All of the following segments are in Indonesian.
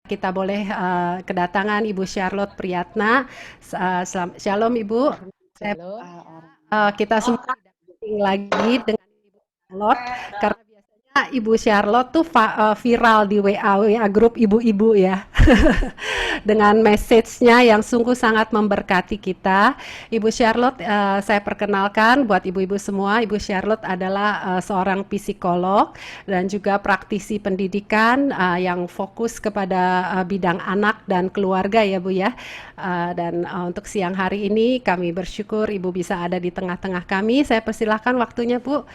kita boleh kedatangan Ibu Charlotte Priyatna. Shalom Ibu. Saya, Shalom. kita semua tidak asing lagi dengan Ibu Charlotte karena biasanya Ibu Charlotte tuh viral di WA grup ibu-ibu ya. Dengan message-nya yang sungguh sangat memberkati kita. Ibu Charlotte, saya perkenalkan buat ibu-ibu semua, Ibu Charlotte adalah seorang psikolog dan juga praktisi pendidikan yang fokus kepada bidang anak dan keluarga ya Bu ya. Dan untuk siang hari ini kami bersyukur Ibu bisa ada di tengah-tengah kami. Saya persilahkan waktunya Bu.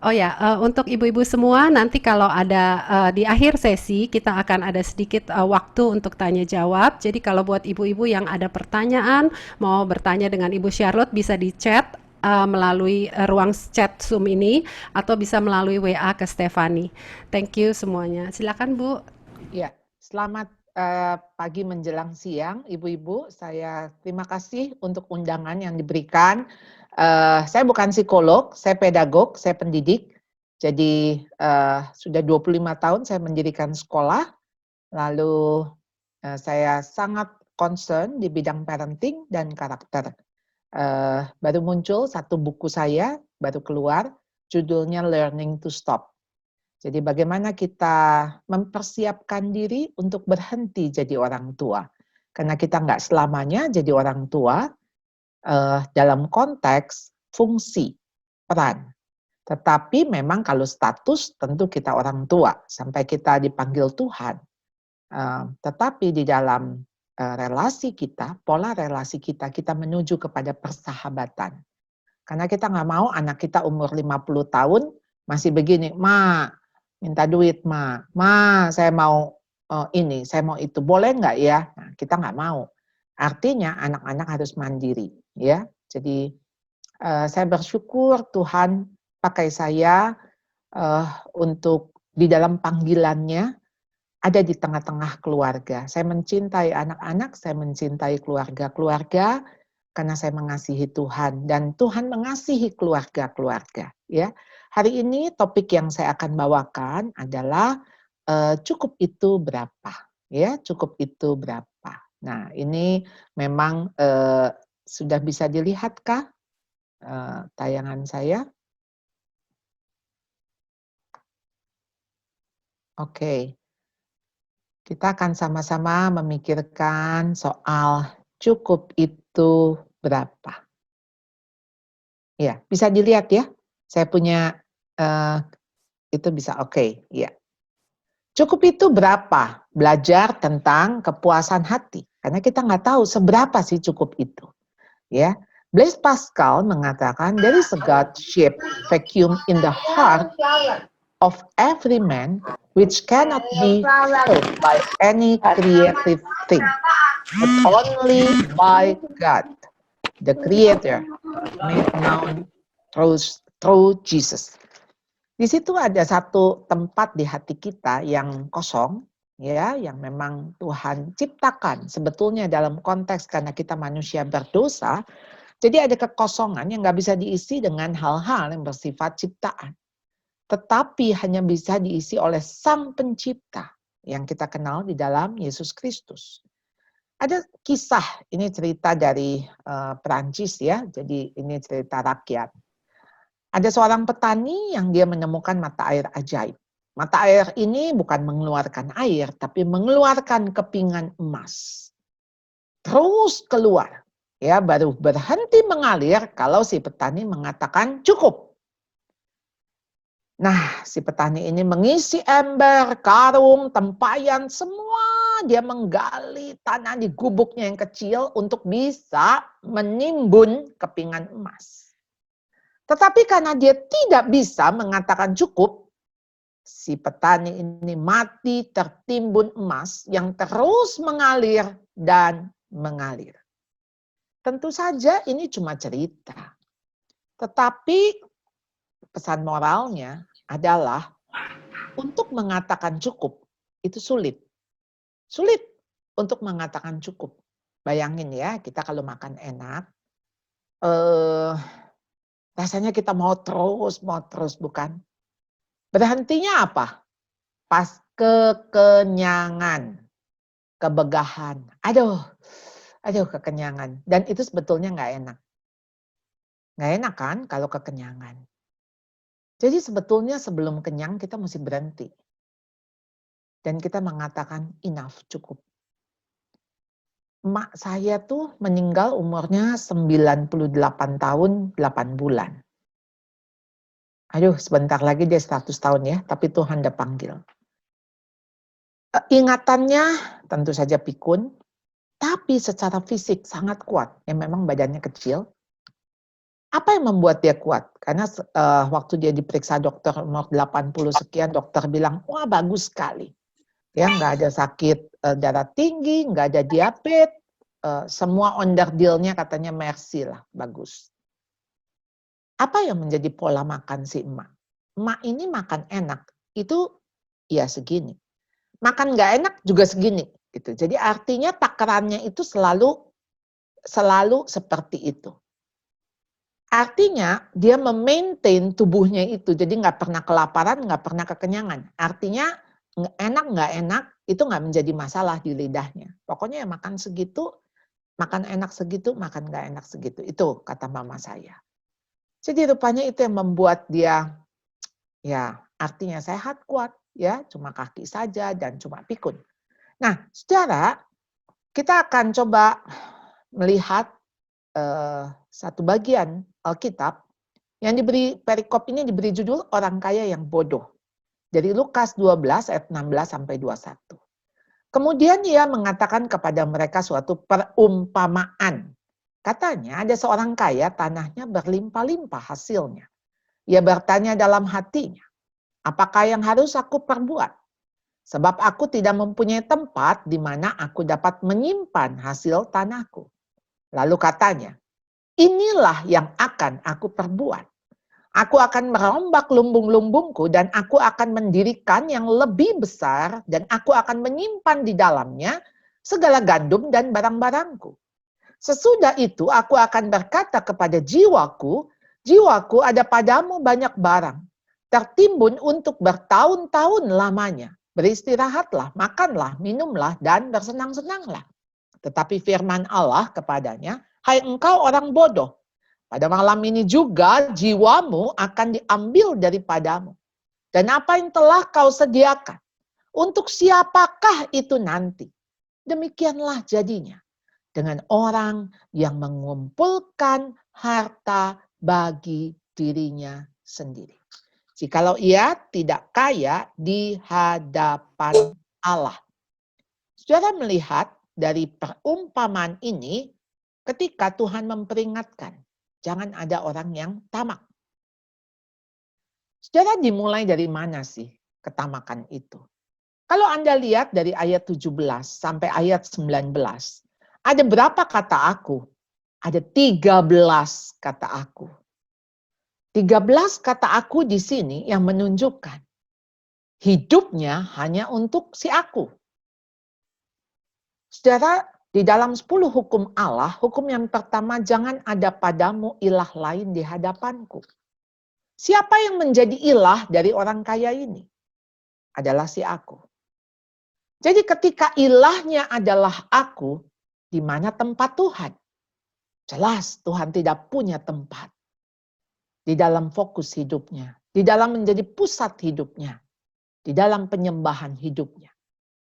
Oh ya, untuk ibu-ibu semua nanti kalau ada di akhir sesi kita akan ada sedikit waktu untuk tanya jawab. Jadi kalau buat ibu-ibu yang ada pertanyaan, mau bertanya dengan Ibu Charlotte bisa di chat melalui ruang chat Zoom ini atau bisa melalui WA ke Stefani. Thank you semuanya. Silakan Bu. Ya, selamat pagi menjelang siang, ibu-ibu. Saya terima kasih untuk undangan yang diberikan. Saya bukan psikolog, saya pedagog, saya pendidik. Jadi sudah 25 tahun saya mendirikan sekolah. Lalu saya sangat concern di bidang parenting dan karakter. Baru muncul satu buku saya, baru keluar, judulnya Learning to Stop. Jadi bagaimana kita mempersiapkan diri untuk berhenti jadi orang tua. Karena kita nggak selamanya jadi orang tua dalam konteks fungsi, peran. Tetapi memang kalau status tentu kita orang tua sampai kita dipanggil Tuhan. Tetapi di dalam relasi kita, pola relasi kita, kita menuju kepada persahabatan. Karena kita nggak mau anak kita umur 50 tahun masih begini, Ma, minta duit, Ma, saya mau ini, saya mau itu, boleh nggak ya? Nah, kita nggak mau. Artinya anak-anak harus mandiri, ya. Jadi saya bersyukur Tuhan pakai saya untuk di dalam panggilannya ada di tengah-tengah keluarga. Saya mencintai anak-anak, saya mencintai keluarga-keluarga karena saya mengasihi Tuhan dan Tuhan mengasihi keluarga-keluarga. Ya, hari ini topik yang saya akan bawakan adalah cukup itu berapa? Ya, cukup itu berapa? Nah, ini memang sudah bisa dilihatkah tayangan saya? Oke. Kita akan sama-sama memikirkan soal cukup itu berapa. Ya, bisa dilihat ya. Saya punya itu bisa oke, ya. Cukup itu berapa? Belajar tentang kepuasan hati. Karena kita nggak tahu seberapa sih cukup itu. Ya, Blaise Pascal mengatakan there is a God-shaped vacuum in the heart of every man which cannot be filled by any creative thing, but only by God, the Creator, made known through Jesus. Di situ ada satu tempat di hati kita yang kosong, ya, yang memang Tuhan ciptakan. Sebetulnya dalam konteks karena kita manusia berdosa, jadi ada kekosongan yang nggak bisa diisi dengan hal-hal yang bersifat ciptaan. Tetapi hanya bisa diisi oleh Sang Pencipta yang kita kenal di dalam Yesus Kristus. Ada kisah, ini cerita dari Perancis ya, jadi ini cerita rakyat. Ada seorang petani yang dia menemukan mata air ajaib. Mata air ini bukan mengeluarkan air, tapi mengeluarkan kepingan emas. Terus keluar, ya baru berhenti mengalir kalau si petani mengatakan cukup. Nah, si petani ini mengisi ember, karung, tempayan, semua dia menggali tanah di gubuknya yang kecil untuk bisa menimbun kepingan emas. Tetapi karena dia tidak bisa mengatakan cukup, si petani ini mati tertimbun emas yang terus mengalir dan mengalir. Tentu saja ini cuma cerita. Tetapi pesan moralnya adalah untuk mengatakan cukup itu sulit. Sulit untuk mengatakan cukup. Bayangin ya, kita kalau makan enak, rasanya kita mau terus, bukan? Berhentinya apa? Pas kekenyangan. kebegahan. Aduh, kekenyangan. Dan itu sebetulnya nggak enak. Nggak enak kan kalau kekenyangan. Jadi sebetulnya sebelum kenyang kita mesti berhenti. Dan kita mengatakan enough, cukup. Emak saya tuh meninggal umurnya 98 tahun, 8 bulan. Aduh, sebentar lagi dia 100 tahun ya, tapi Tuhan udah panggil. Ingatannya tentu saja pikun, tapi secara fisik sangat kuat. Ya memang badannya kecil. Apa yang membuat dia kuat? Karena waktu dia diperiksa dokter umur 80 sekian, dokter bilang, wah bagus sekali. Ya nggak ada sakit darah tinggi, nggak ada diabetes, semua onderdilnya katanya mercy lah, bagus. Apa yang menjadi pola makan si emak? Emak ini makan enak, itu ya segini. Makan nggak enak juga segini. Gitu. Jadi artinya takarannya itu selalu seperti itu. Artinya dia memaintain tubuhnya itu, jadi nggak pernah kelaparan, nggak pernah kekenyangan. Artinya enak nggak enak itu nggak menjadi masalah di lidahnya. Pokoknya ya makan segitu, makan enak segitu, makan nggak enak segitu. Itu kata mama saya. Jadi rupanya itu yang membuat dia, ya artinya sehat kuat, ya cuma kaki saja dan cuma pikun. Nah, saudara, kita akan coba melihat satu bagian Alkitab yang diberi perikop ini diberi judul orang kaya yang bodoh. Dari Lukas 12 ayat 16 sampai 21. Kemudian ia mengatakan kepada mereka suatu perumpamaan. Katanya ada seorang kaya tanahnya berlimpah-limpah hasilnya. Ia bertanya dalam hatinya, apakah yang harus aku perbuat? Sebab aku tidak mempunyai tempat di mana aku dapat menyimpan hasil tanahku. Lalu katanya, inilah yang akan aku perbuat. Aku akan merombak lumbung-lumbungku dan aku akan mendirikan yang lebih besar dan aku akan menyimpan di dalamnya segala gandum dan barang-barangku. Sesudah itu aku akan berkata kepada jiwaku, jiwaku ada padamu banyak barang, tertimbun untuk bertahun-tahun lamanya. Beristirahatlah, makanlah, minumlah, dan bersenang-senanglah. Tetapi firman Allah kepadanya, hai engkau orang bodoh, pada malam ini juga jiwamu akan diambil daripadamu. Dan apa yang telah kau sediakan, untuk siapakah itu nanti? Demikianlah jadinya dengan orang yang mengumpulkan harta bagi dirinya sendiri. Jikalau ia tidak kaya di hadapan Allah. Saudara melihat dari perumpamaan ini ketika Tuhan memperingatkan, jangan ada orang yang tamak. Saudara dimulai dari mana sih ketamakan itu? Kalau Anda lihat dari ayat 17 sampai ayat 19, ada berapa kata aku? Ada 13 kata aku. 13 kata aku di sini yang menunjukkan hidupnya hanya untuk si aku. Saudara, di dalam 10 hukum Allah, hukum yang pertama, jangan ada padamu ilah lain di hadapanku. Siapa yang menjadi ilah dari orang kaya ini? Adalah si aku. Jadi ketika ilahnya adalah aku, di mana tempat Tuhan? Jelas Tuhan tidak punya tempat di dalam fokus hidupnya, di dalam menjadi pusat hidupnya, di dalam penyembahan hidupnya.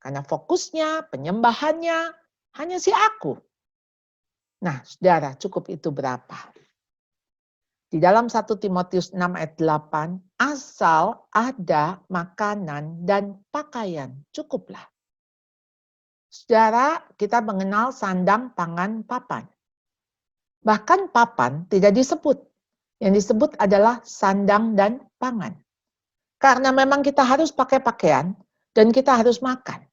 Karena fokusnya, penyembahannya, hanya si aku. Nah, saudara, cukup itu berapa? Di dalam 1 Timotius 6 ayat 8, asal ada makanan dan pakaian, cukuplah. Saudara, kita mengenal sandang, pangan, papan. Bahkan papan tidak disebut. Yang disebut adalah sandang dan pangan. Karena memang kita harus pakai pakaian dan kita harus makan.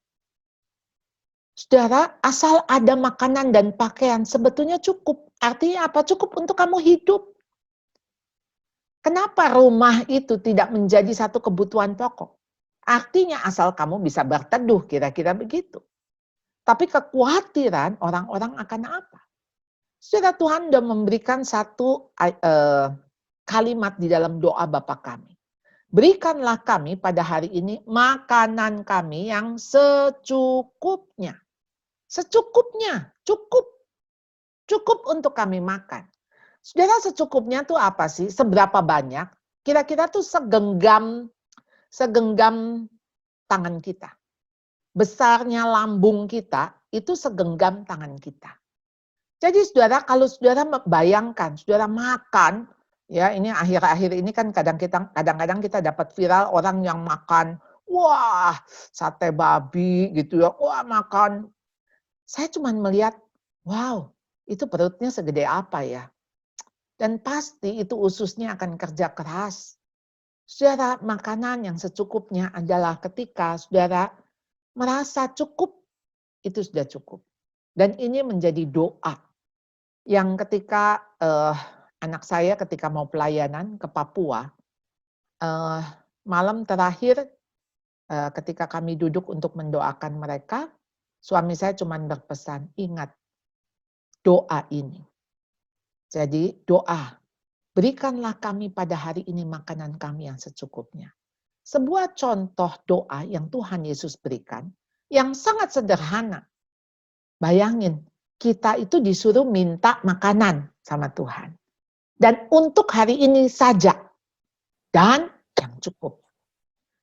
Saudara, asal ada makanan dan pakaian sebetulnya cukup. Artinya apa? Cukup untuk kamu hidup. Kenapa rumah itu tidak menjadi satu kebutuhan pokok? Artinya asal kamu bisa berteduh, kira-kira begitu. Tapi kekhawatiran orang-orang akan apa? Saudara, Tuhan sudah memberikan satu kalimat di dalam doa Bapa kami. Berikanlah kami pada hari ini makanan kami yang secukupnya. Secukupnya, cukup. Cukup untuk kami makan. Saudara, secukupnya tuh apa sih? Seberapa banyak? Kira-kira tuh segenggam tangan kita. Besarnya lambung kita itu segenggam tangan kita. Jadi saudara, kalau saudara bayangkan, saudara makan, ya ini akhir-akhir ini kan kadang-kadang kita dapat viral orang yang makan, wah sate babi gitu ya, wah makan. Saya cuma melihat, wow itu perutnya segede apa ya. Dan pasti itu ususnya akan kerja keras. Saudara, makanan yang secukupnya adalah ketika saudara merasa cukup, itu sudah cukup. Dan ini menjadi doa. Yang ketika anak saya ketika mau pelayanan ke Papua, malam terakhir ketika kami duduk untuk mendoakan mereka, suami saya cuma berpesan, ingat doa ini. Jadi doa, berikanlah kami pada hari ini makanan kami yang secukupnya. Sebuah contoh doa yang Tuhan Yesus berikan, yang sangat sederhana. Bayangin, kita itu disuruh minta makanan sama Tuhan. Dan untuk hari ini saja. Dan yang cukup.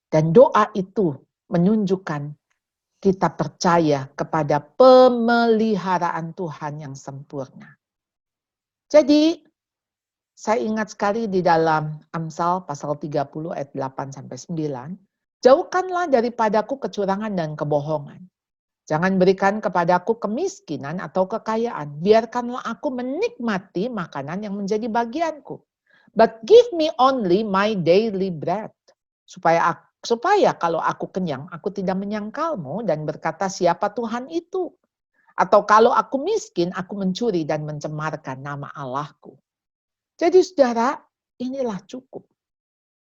Dan doa itu menunjukkan kita percaya kepada pemeliharaan Tuhan yang sempurna. Jadi, saya ingat sekali di dalam Amsal pasal 30 ayat 8-9, jauhkanlah daripadaku kecurangan dan kebohongan. Jangan berikan kepadaku kemiskinan atau kekayaan. Biarkanlah aku menikmati makanan yang menjadi bagianku. But give me only my daily bread. Supaya kalau aku kenyang, aku tidak menyangkalmu dan berkata siapa Tuhan itu. Atau kalau aku miskin, aku mencuri dan mencemarkan nama Allahku. Jadi saudara, inilah cukup.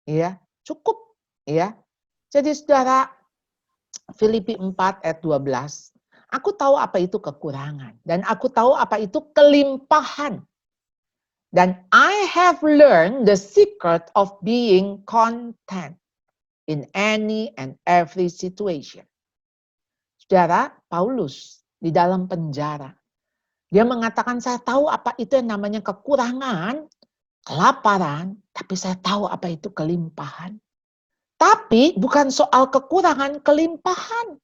Ya, cukup. Ya. Jadi saudara, Filipi 4 ayat 12. Aku tahu apa itu kekurangan. Dan aku tahu apa itu kelimpahan. Dan I have learned the secret of being content in any and every situation. Saudara, Paulus di dalam penjara. Dia mengatakan, saya tahu apa itu yang namanya kekurangan, kelaparan, tapi saya tahu apa itu kelimpahan. Tapi bukan soal kekurangan, kelimpahan.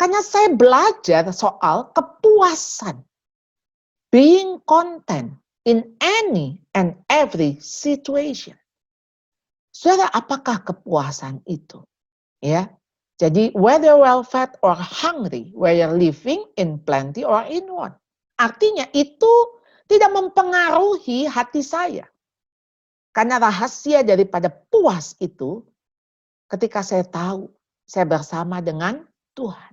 Karena saya belajar soal kepuasan. Being content in any and every situation. Saudara, apakah kepuasan itu? Ya. Jadi, whether well fed or hungry, whether living in plenty or in want. Artinya itu tidak mempengaruhi hati saya. Karena rahasia daripada puas itu, ketika saya tahu, saya bersama dengan Tuhan.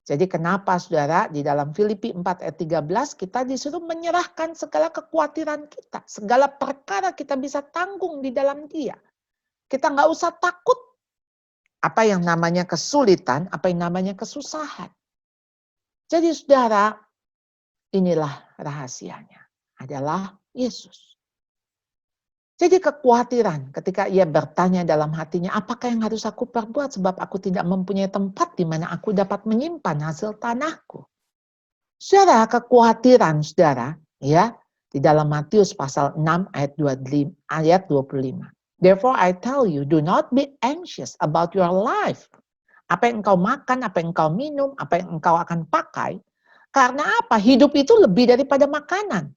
Jadi kenapa saudara di dalam Filipi 4 ayat 13 kita disuruh menyerahkan segala kekhawatiran kita. Segala perkara kita bisa tanggung di dalam Dia. Kita nggak usah takut apa yang namanya kesulitan, apa yang namanya kesusahan. Jadi saudara, inilah rahasianya. Adalah Yesus. Jadi kekhawatiran ketika ia bertanya dalam hatinya, apakah yang harus aku perbuat sebab aku tidak mempunyai tempat di mana aku dapat menyimpan hasil tanahku. Saudara, kekhawatiran saudara, ya, di dalam Matius pasal 6 ayat 25. Therefore I tell you, do not be anxious about your life. Apa yang engkau makan, apa yang engkau minum, apa yang engkau akan pakai. Karena apa? Hidup itu lebih daripada makanan.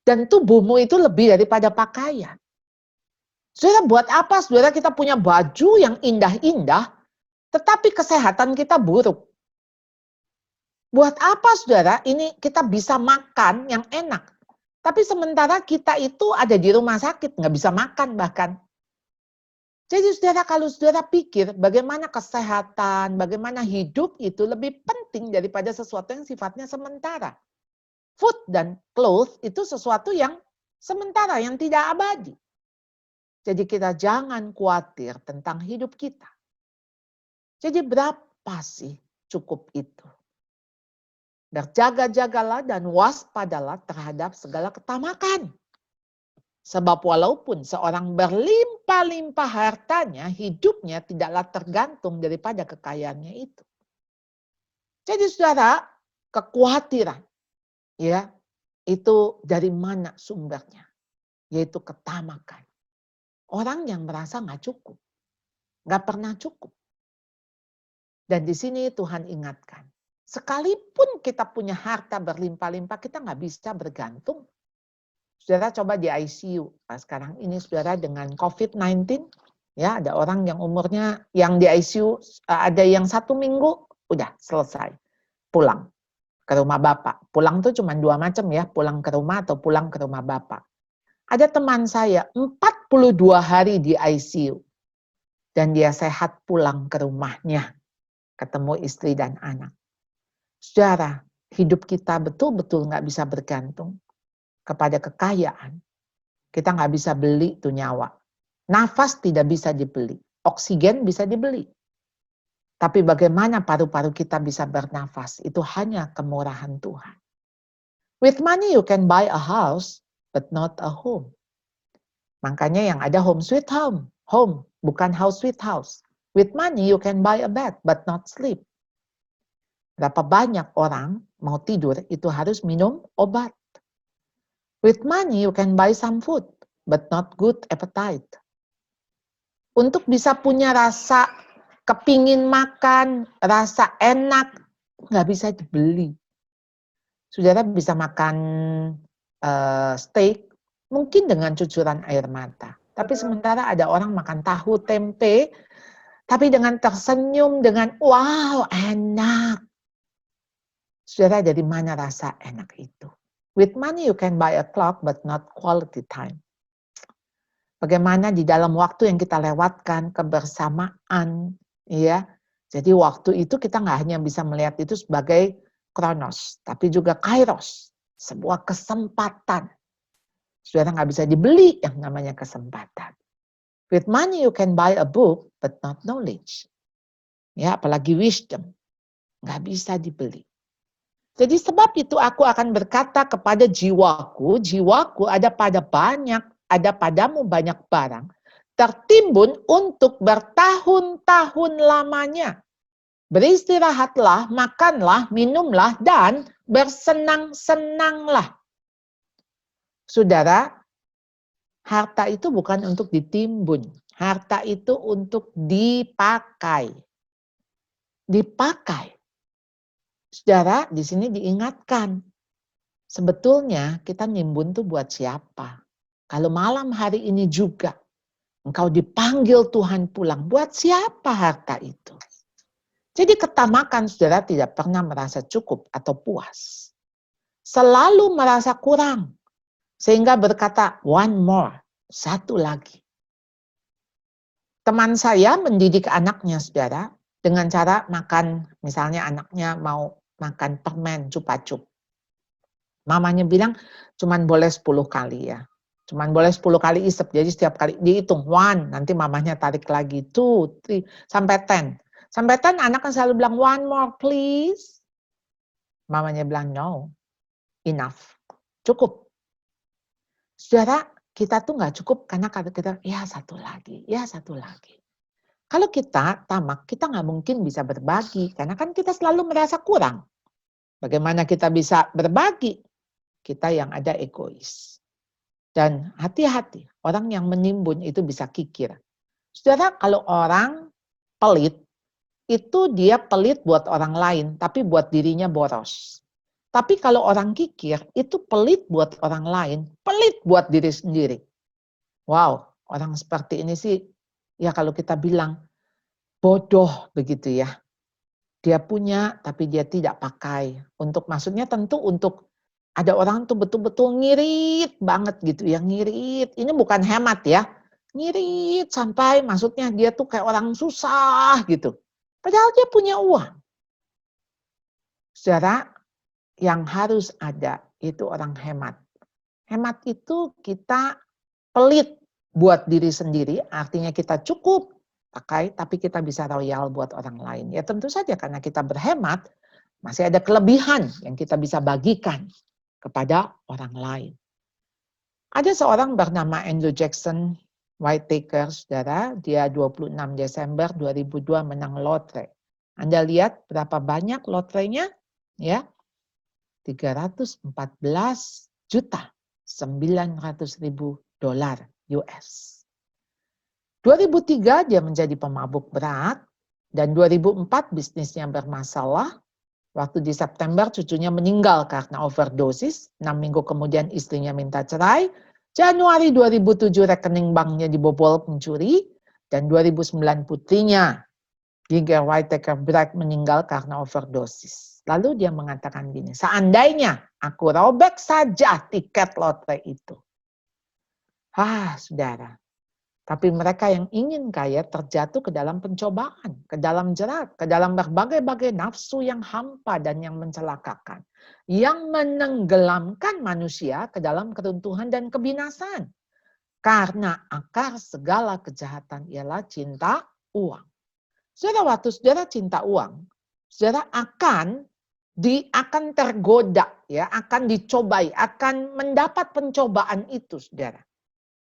Dan tubuhmu itu lebih daripada pakaian. Saudara, buat apa saudara kita punya baju yang indah-indah, tetapi kesehatan kita buruk? Buat apa saudara ini kita bisa makan yang enak, tapi sementara kita itu ada di rumah sakit, nggak bisa makan bahkan. Jadi saudara, kalau saudara pikir bagaimana kesehatan, bagaimana hidup itu lebih penting daripada sesuatu yang sifatnya sementara. Food dan clothes itu sesuatu yang sementara, yang tidak abadi. Jadi kita jangan khawatir tentang hidup kita. Jadi berapa sih cukup itu? Berjaga-jagalah dan waspadalah terhadap segala ketamakan. Sebab walaupun seorang berlimpah-limpah hartanya, hidupnya tidaklah tergantung daripada kekayaannya itu. Jadi saudara, kekhawatiran, ya, itu dari mana sumbernya? Yaitu ketamakan. Orang yang merasa nggak cukup, nggak pernah cukup. Dan di sini Tuhan ingatkan, sekalipun kita punya harta berlimpah-limpah, kita nggak bisa bergantung. Saudara coba di ICU. Nah, sekarang ini saudara dengan COVID-19, ya ada orang yang umurnya yang di ICU ada yang 1 minggu udah selesai pulang ke rumah bapak. Pulang tuh cuma 2 macam ya, pulang ke rumah atau pulang ke rumah bapak. Ada teman saya 42 hari di ICU dan dia sehat pulang ke rumahnya, ketemu istri dan anak. Saudara, hidup kita betul-betul nggak bisa bergantung kepada kekayaan. Kita nggak bisa beli tuh nyawa. Nafas tidak bisa dibeli. Oksigen bisa dibeli. Tapi bagaimana paru-paru kita bisa bernafas? Itu hanya kemurahan Tuhan. With money you can buy a house, but not a home. Makanya yang ada home sweet home. Home, bukan house sweet house. With money you can buy a bed, but not sleep. Berapa banyak orang mau tidur itu harus minum obat. With money you can buy some food, but not good appetite. Untuk bisa punya rasa kepingin makan, rasa enak, nggak bisa dibeli. Saudara bisa makan steak, mungkin dengan cucuran air mata. Tapi sementara ada orang makan tahu tempe, tapi dengan tersenyum, dengan wow enak. Saudara, dari mana rasa enak itu? With money you can buy a clock, but not quality time. Bagaimana di dalam waktu yang kita lewatkan, kebersamaan, ya. Jadi waktu itu kita nggak hanya bisa melihat itu sebagai kronos, tapi juga kairos, sebuah kesempatan. Saudara nggak bisa dibeli yang namanya kesempatan. With money you can buy a book, but not knowledge. Ya, apalagi wisdom, nggak bisa dibeli. Jadi sebab itu aku akan berkata kepada jiwaku, jiwaku ada padamu banyak barang, tertimbun untuk bertahun-tahun lamanya. Beristirahatlah, makanlah, minumlah, dan bersenang-senanglah. Saudara, harta itu bukan untuk ditimbun. Harta itu untuk dipakai. Dipakai. Saudara, di sini diingatkan, sebetulnya kita nimbun tuh buat siapa? Kalau malam hari ini juga engkau dipanggil Tuhan pulang, buat siapa harta itu? Jadi ketamakan saudara tidak pernah merasa cukup atau puas. Selalu merasa kurang. Sehingga berkata, one more, satu lagi. Teman saya mendidik anaknya saudara, dengan cara makan, misalnya anaknya mau makan permen cupa-cup. Mamanya bilang, cuman boleh 10 kali ya. Cuman boleh 10 kali isep, jadi setiap kali dihitung, 1, nanti mamanya tarik lagi, 2, 3, sampai 10. Sampai 10 anak kan selalu bilang, one more please. Mamanya bilang, no, enough, cukup. Saudara, kita tuh nggak cukup karena kita, ya satu lagi, ya satu lagi. Kalau kita tamak, kita nggak mungkin bisa berbagi, karena kan kita selalu merasa kurang. Bagaimana kita bisa berbagi? Kita yang ada egois. Dan hati-hati, orang yang menimbun itu bisa kikir. Saudara, kalau orang pelit, itu dia pelit buat orang lain, tapi buat dirinya boros. Tapi kalau orang kikir, itu pelit buat orang lain, pelit buat diri sendiri. Wow, orang seperti ini sih, ya kalau kita bilang, bodoh begitu ya. Dia punya, tapi dia tidak pakai. Maksudnya tentu untuk ada orang tuh betul-betul ngirit banget gitu ya, ngirit. Ini bukan hemat ya, ngirit sampai maksudnya dia tuh kayak orang susah gitu. Padahal dia punya uang. Saudara, yang harus ada itu orang hemat. Hemat itu kita pelit buat diri sendiri, artinya kita cukup pakai, tapi kita bisa royal buat orang lain. Ya tentu saja karena kita berhemat, masih ada kelebihan yang kita bisa bagikan kepada orang lain. Ada seorang bernama Andrew Jackson Whitaker, saudara, dia 26 Desember 2002 menang lotre. Anda lihat berapa banyak lotrenya? Ya, $314,900,000 US. 2003 dia menjadi pemabuk berat, dan 2004 bisnisnya bermasalah. Waktu di September cucunya meninggal karena overdosis, 6 minggu kemudian istrinya minta cerai. Januari 2007 rekening banknya dibobol pencuri, dan 2009 putrinya Giger Whittaker Bright meninggal karena overdosis. Lalu dia mengatakan gini, seandainya aku robek saja tiket lotre itu. Saudara. Tapi mereka yang ingin kaya terjatuh ke dalam pencobaan, ke dalam jerat, ke dalam berbagai-bagai nafsu yang hampa dan yang mencelakakan. Yang menenggelamkan manusia ke dalam keruntuhan dan kebinasaan. Karena akar segala kejahatan ialah cinta uang. Saudara, waktu saudara cinta uang, saudara akan tergoda, ya, akan dicobai, akan mendapat pencobaan itu, saudara.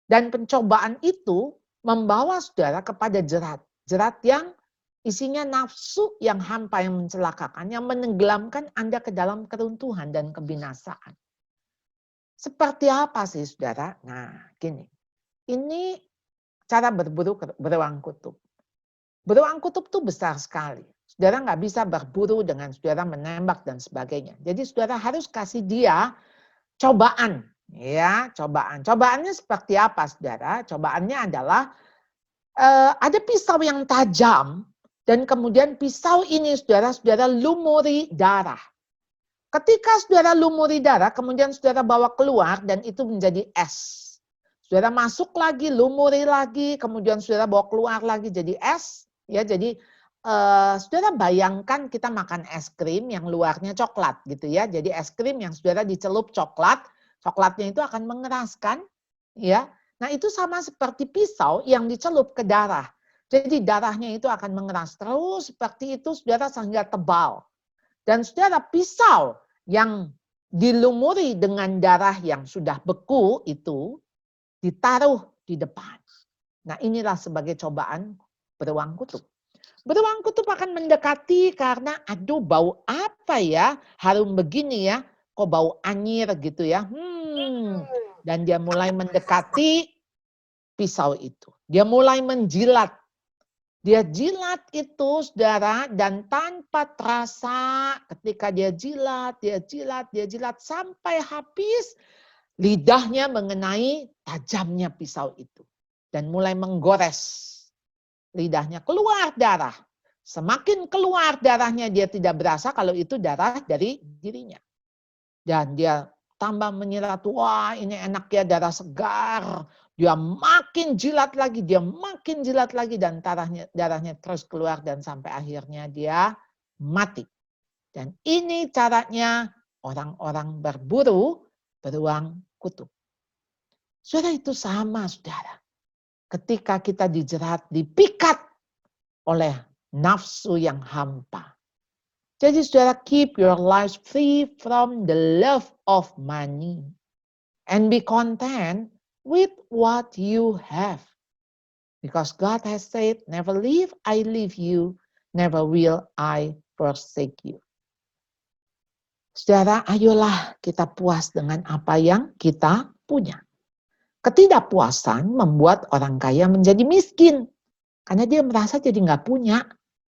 Dan pencobaan itu membawa saudara kepada jerat. Jerat yang isinya nafsu yang hampa, yang mencelakakan, yang menenggelamkan Anda ke dalam keruntuhan dan kebinasaan. Seperti apa sih saudara? Nah, gini. Ini cara berburu beruang kutub. Beruang kutub itu besar sekali. Saudara nggak bisa berburu dengan saudara menembak dan sebagainya. Jadi saudara harus kasih dia cobaan. Ya, cobaan. Cobaannya seperti apa, saudara? Cobaannya adalah ada pisau yang tajam dan kemudian pisau ini, saudara lumuri darah. Ketika saudara lumuri darah, kemudian saudara bawa keluar dan itu menjadi es. Saudara masuk lagi, lumuri lagi, kemudian saudara bawa keluar lagi jadi es. Ya, jadi saudara bayangkan kita makan es krim yang luarnya coklat gitu ya. Jadi es krim yang saudara dicelup coklat. Coklatnya itu akan mengeraskan, ya. Nah itu sama seperti pisau yang dicelup ke darah. Jadi darahnya itu akan mengeras terus seperti itu, saudara, sehingga tebal. Dan saudara, pisau yang dilumuri dengan darah yang sudah beku itu ditaruh di depan. Nah inilah sebagai cobaan beruang kutub. Beruang kutub akan mendekati karena aduh bau apa ya, harum begini ya. Kok bau anyir gitu ya. Dan dia mulai mendekati pisau itu. Dia mulai menjilat. Dia jilat itu, saudara, dan tanpa terasa ketika dia jilat sampai habis lidahnya mengenai tajamnya pisau itu. Dan mulai menggores. Lidahnya keluar darah. Semakin keluar darahnya dia tidak berasa kalau itu darah dari dirinya. Dan dia tambah menyirat, wah ini enak ya, darah segar. Dia makin jilat lagi, dan darahnya terus keluar dan sampai akhirnya dia mati. Dan ini caranya orang-orang berburu beruang kutub. Saudara, itu sama, saudara. Ketika kita dijerat, dipikat oleh nafsu yang hampa. Jadi saudara, keep your lives free from the love of money. And be content with what you have. Because God has said, never leave I leave you, never will I forsake you. Saudara, ayolah kita puas dengan apa yang kita punya. Ketidakpuasan membuat orang kaya menjadi miskin. Karena dia merasa jadi nggak punya,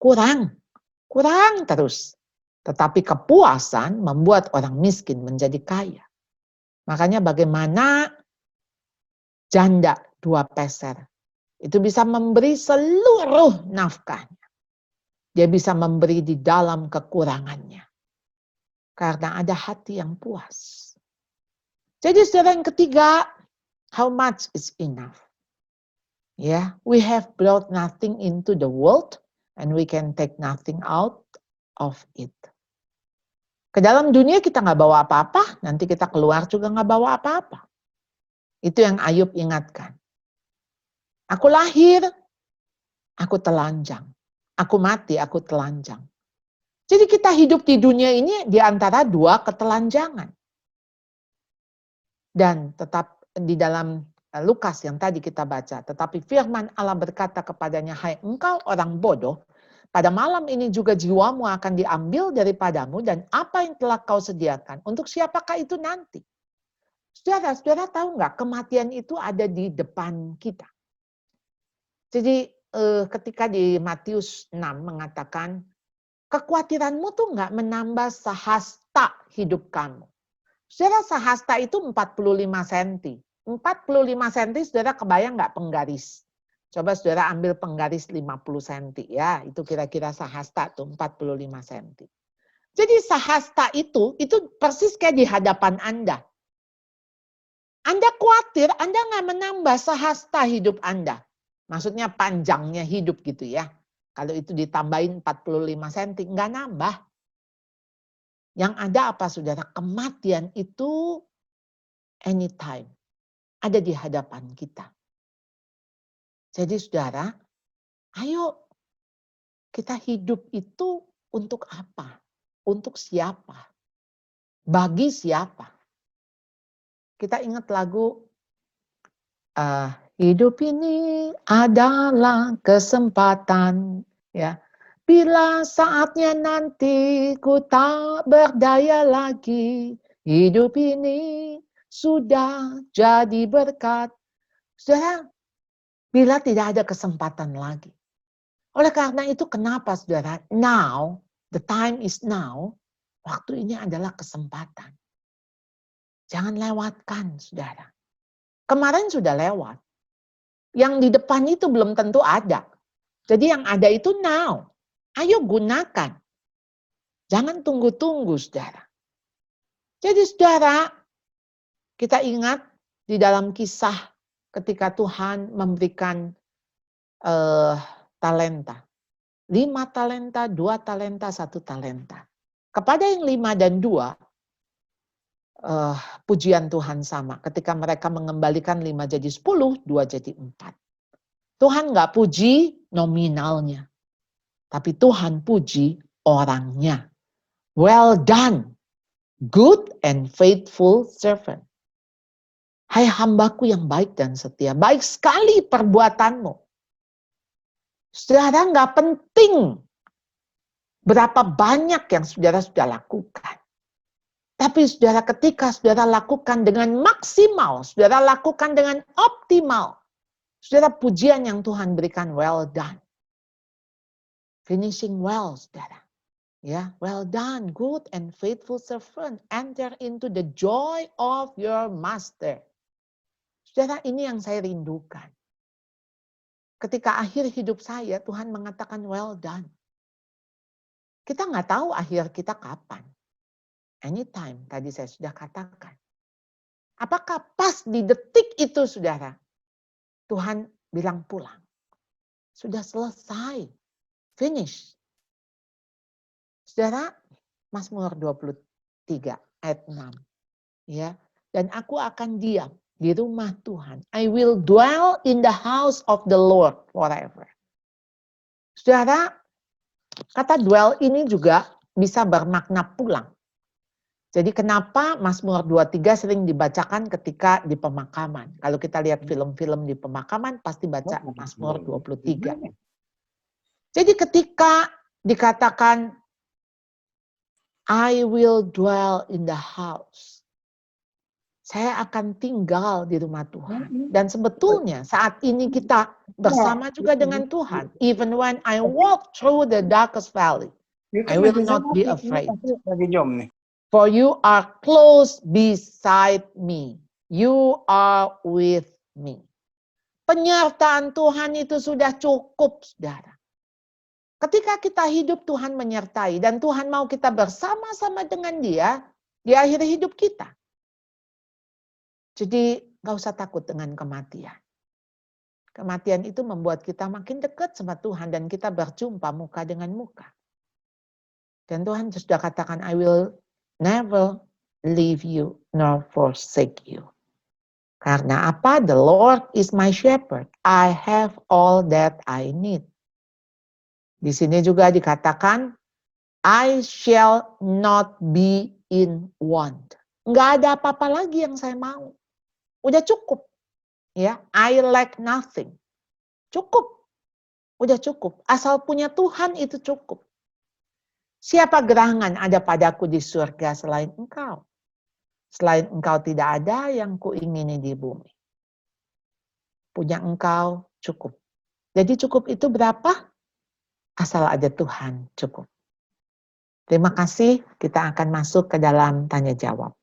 kurang terus. Tetapi kepuasan membuat orang miskin menjadi kaya. Makanya bagaimana janda 2 peser itu bisa memberi seluruh nafkahnya. Dia bisa memberi di dalam kekurangannya. Karena ada hati yang puas. Jadi saudara, yang ketiga, how much is enough? Yeah, we have brought nothing into the world and we can take nothing out of it. Ke dalam dunia kita nggak bawa apa-apa, nanti kita keluar juga nggak bawa apa-apa. Itu yang Ayub ingatkan. Aku lahir, aku telanjang. Aku mati, aku telanjang. Jadi kita hidup di dunia ini di antara 2 ketelanjangan. Dan tetap di dalam Lukas yang tadi kita baca, tetapi firman Allah berkata kepadanya, hai engkau orang bodoh, pada malam ini juga jiwamu akan diambil daripadamu dan apa yang telah kau sediakan. Untuk siapakah itu nanti? Saudara tahu nggak kematian itu ada di depan kita. Jadi ketika di Matius 6 mengatakan, kekhawatiranmu tuh nggak menambah sehasta hidup kamu. Saudara, sehasta itu 45 cm. 45 cm, saudara kebayang nggak penggaris? Coba saudara ambil penggaris 50 cm ya, itu kira-kira sehasta tuh 45 cm. Jadi sehasta itu persis kayak di hadapan Anda. Anda khawatir, Anda nggak menambah sehasta hidup Anda. Maksudnya panjangnya hidup gitu ya. Kalau itu ditambahin 45 cm, nggak nambah. Yang ada apa saudara? Kematian itu anytime. Ada di hadapan kita. Jadi saudara, ayo kita hidup itu untuk apa? Untuk siapa? Bagi siapa? Kita ingat lagu, hidup ini adalah kesempatan. Ya, bila saatnya nanti ku tak berdaya lagi, hidup ini sudah jadi berkat. Saudara, bila tidak ada kesempatan lagi. Oleh karena itu kenapa saudara? Now, the time is now. Waktu ini adalah kesempatan. Jangan lewatkan saudara. Kemarin sudah lewat. Yang di depan itu belum tentu ada. Jadi yang ada itu now. Ayo gunakan. Jangan tunggu-tunggu saudara. Jadi saudara, kita ingat di dalam kisah ketika Tuhan memberikan talenta. 5 talenta, 2 talenta, 1 talenta. Kepada yang 5 dan 2, pujian Tuhan sama. Ketika mereka mengembalikan 5 jadi 10, 2 jadi 4. Tuhan nggak puji nominalnya. Tapi Tuhan puji orangnya. Well done, good and faithful servant. Hai hambaku yang baik dan setia. Baik sekali perbuatanmu. Saudara, nggak penting berapa banyak yang saudara sudah lakukan. Tapi saudara, ketika saudara lakukan dengan maksimal, saudara lakukan dengan optimal, saudara, pujian yang Tuhan berikan, well done. Finishing well, saudara. Ya, well done, good and faithful servant. Enter into the joy of your master. Saudara, ini yang saya rindukan. Ketika akhir hidup saya, Tuhan mengatakan well done. Kita nggak tahu akhir kita kapan. Anytime, tadi saya sudah katakan. Apakah pas di detik itu, saudara, Tuhan bilang pulang. Sudah selesai. Finish. Saudara, Mazmur 23 ayat 6. Ya, dan aku akan diam di rumah Tuhan. I will dwell in the house of the Lord forever. Saudara, kata dwell ini juga bisa bermakna pulang. Jadi kenapa Mazmur 23 sering dibacakan ketika di pemakaman. Kalau kita lihat film-film di pemakaman pasti baca Mazmur 23. Jadi ketika dikatakan I will dwell in the house. Saya akan tinggal di rumah Tuhan. Dan sebetulnya saat ini kita bersama juga dengan Tuhan. Even when I walk through the darkest valley, I will not be afraid. For you are close beside me. You are with me. Penyertaan Tuhan itu sudah cukup, saudara. Ketika kita hidup, Tuhan menyertai. Dan Tuhan mau kita bersama-sama dengan Dia di akhir hidup kita. Jadi gak usah takut dengan kematian. Kematian itu membuat kita makin dekat sama Tuhan dan kita berjumpa muka dengan muka. Dan Tuhan sudah katakan, I will never leave you nor forsake you. Karena apa? The Lord is my shepherd. I have all that I need. Di sini juga dikatakan, I shall not be in want. Nggak ada apa-apa lagi yang saya mau. Udah cukup. Ya, I lack nothing. Cukup. Udah cukup. Asal punya Tuhan itu cukup. Siapa gerangan ada padaku di surga selain engkau? Selain engkau tidak ada yang kuingini di bumi. Punya engkau cukup. Jadi cukup itu berapa? Asal ada Tuhan cukup. Terima kasih, kita akan masuk ke dalam tanya jawab.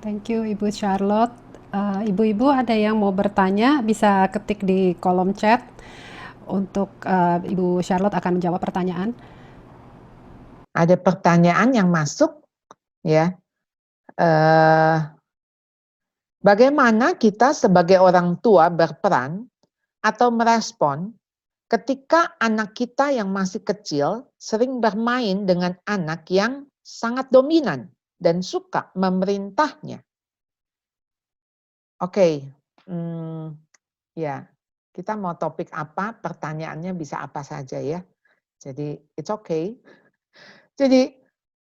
Thank you Ibu Charlotte. Ibu-ibu ada yang mau bertanya bisa ketik di kolom chat untuk Ibu Charlotte akan menjawab pertanyaan. Ada pertanyaan yang masuk, ya. Bagaimana kita sebagai orang tua berperan atau merespon ketika anak kita yang masih kecil sering bermain dengan anak yang sangat dominan dan suka memerintahnya? Oke, ya, kita mau topik apa, pertanyaannya bisa apa saja ya. Jadi it's okay. Jadi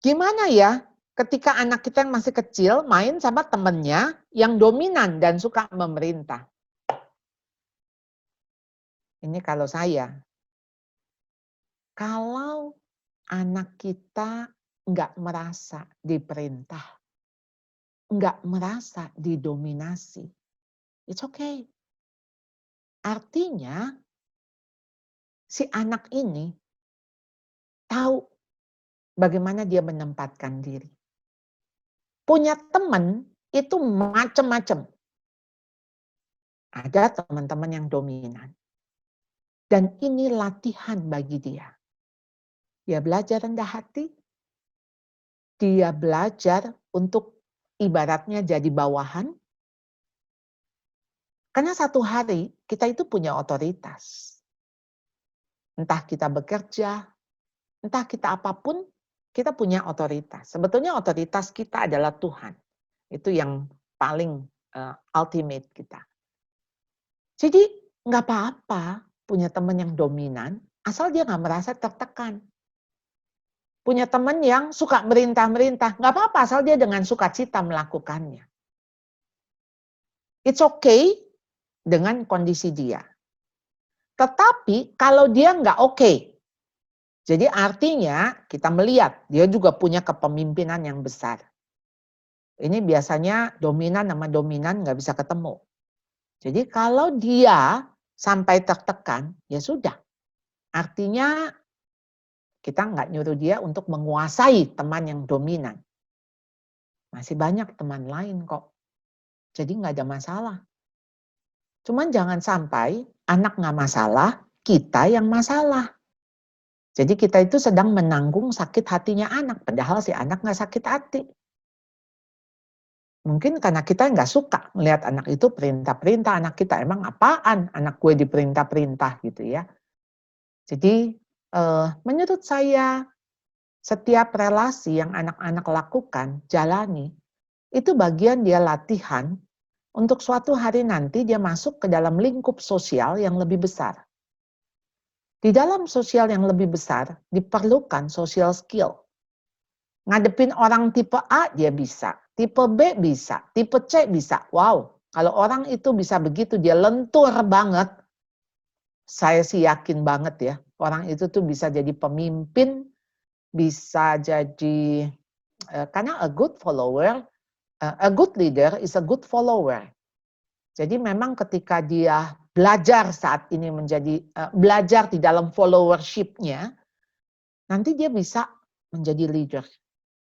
gimana ya ketika anak kita yang masih kecil main sama temennya yang dominan dan suka memerintah? Ini kalau saya. Kalau anak kita nggak merasa diperintah, nggak merasa didominasi, it's okay. Artinya si anak ini tahu bagaimana dia menempatkan diri. Punya teman itu macam-macam. Ada teman-teman yang dominan. Dan ini latihan bagi dia. Dia belajar rendah hati. Dia belajar untuk ibaratnya jadi bawahan. Karena satu hari kita itu punya otoritas. Entah kita bekerja, entah kita apapun, kita punya otoritas. Sebetulnya otoritas kita adalah Tuhan. Itu yang paling ultimate kita. Jadi nggak apa-apa punya teman yang dominan, asal dia nggak merasa tertekan. Punya teman yang suka merintah-merintah, nggak apa-apa asal dia dengan sukacita melakukannya. It's okay dengan kondisi dia. Tetapi kalau dia nggak oke, jadi artinya kita melihat dia juga punya kepemimpinan yang besar. Ini biasanya dominan sama dominan nggak bisa ketemu. Jadi kalau dia sampai tertekan, ya sudah. Artinya kita nggak nyuruh dia untuk menguasai teman yang dominan. Masih banyak teman lain kok. Jadi nggak ada masalah. Cuman jangan sampai anak nggak masalah, kita yang masalah. Jadi kita itu sedang menanggung sakit hatinya anak, padahal si anak nggak sakit hati. Mungkin karena kita nggak suka melihat anak itu perintah-perintah anak kita. Emang apaan anak gue diperintah-perintah gitu ya. Jadi menurut saya setiap relasi yang anak-anak lakukan, jalani, itu bagian dia latihan untuk suatu hari nanti dia masuk ke dalam lingkup sosial yang lebih besar. Di dalam sosial yang lebih besar diperlukan social skill. Ngadepin orang tipe A dia bisa, tipe B bisa, tipe C bisa. Wow, kalau orang itu bisa begitu, dia lentur banget. Saya sih yakin banget ya, orang itu tuh bisa jadi pemimpin, bisa jadi, karena a good follower, a good leader is a good follower. Jadi memang ketika dia belajar saat ini menjadi, belajar di dalam followership-nya, nanti dia bisa menjadi leader.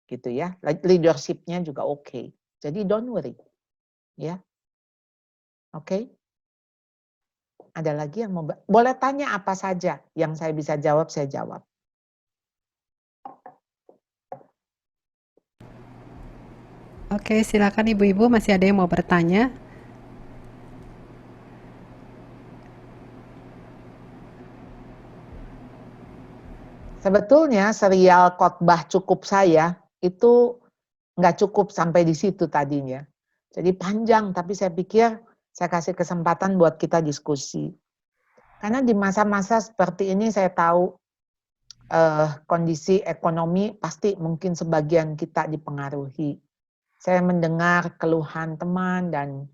Gitu ya, leadership-nya juga oke. Jadi don't worry. Ya. Oke. Ada lagi yang mau, boleh tanya apa saja yang saya bisa jawab, saya jawab. Oke, silakan ibu-ibu masih ada yang mau bertanya. Sebetulnya serial khotbah cukup saya itu nggak cukup sampai di situ tadinya. Jadi panjang, tapi saya pikir saya kasih kesempatan buat kita diskusi. Karena di masa-masa seperti ini saya tahu kondisi ekonomi pasti mungkin sebagian kita dipengaruhi. Saya mendengar keluhan teman dan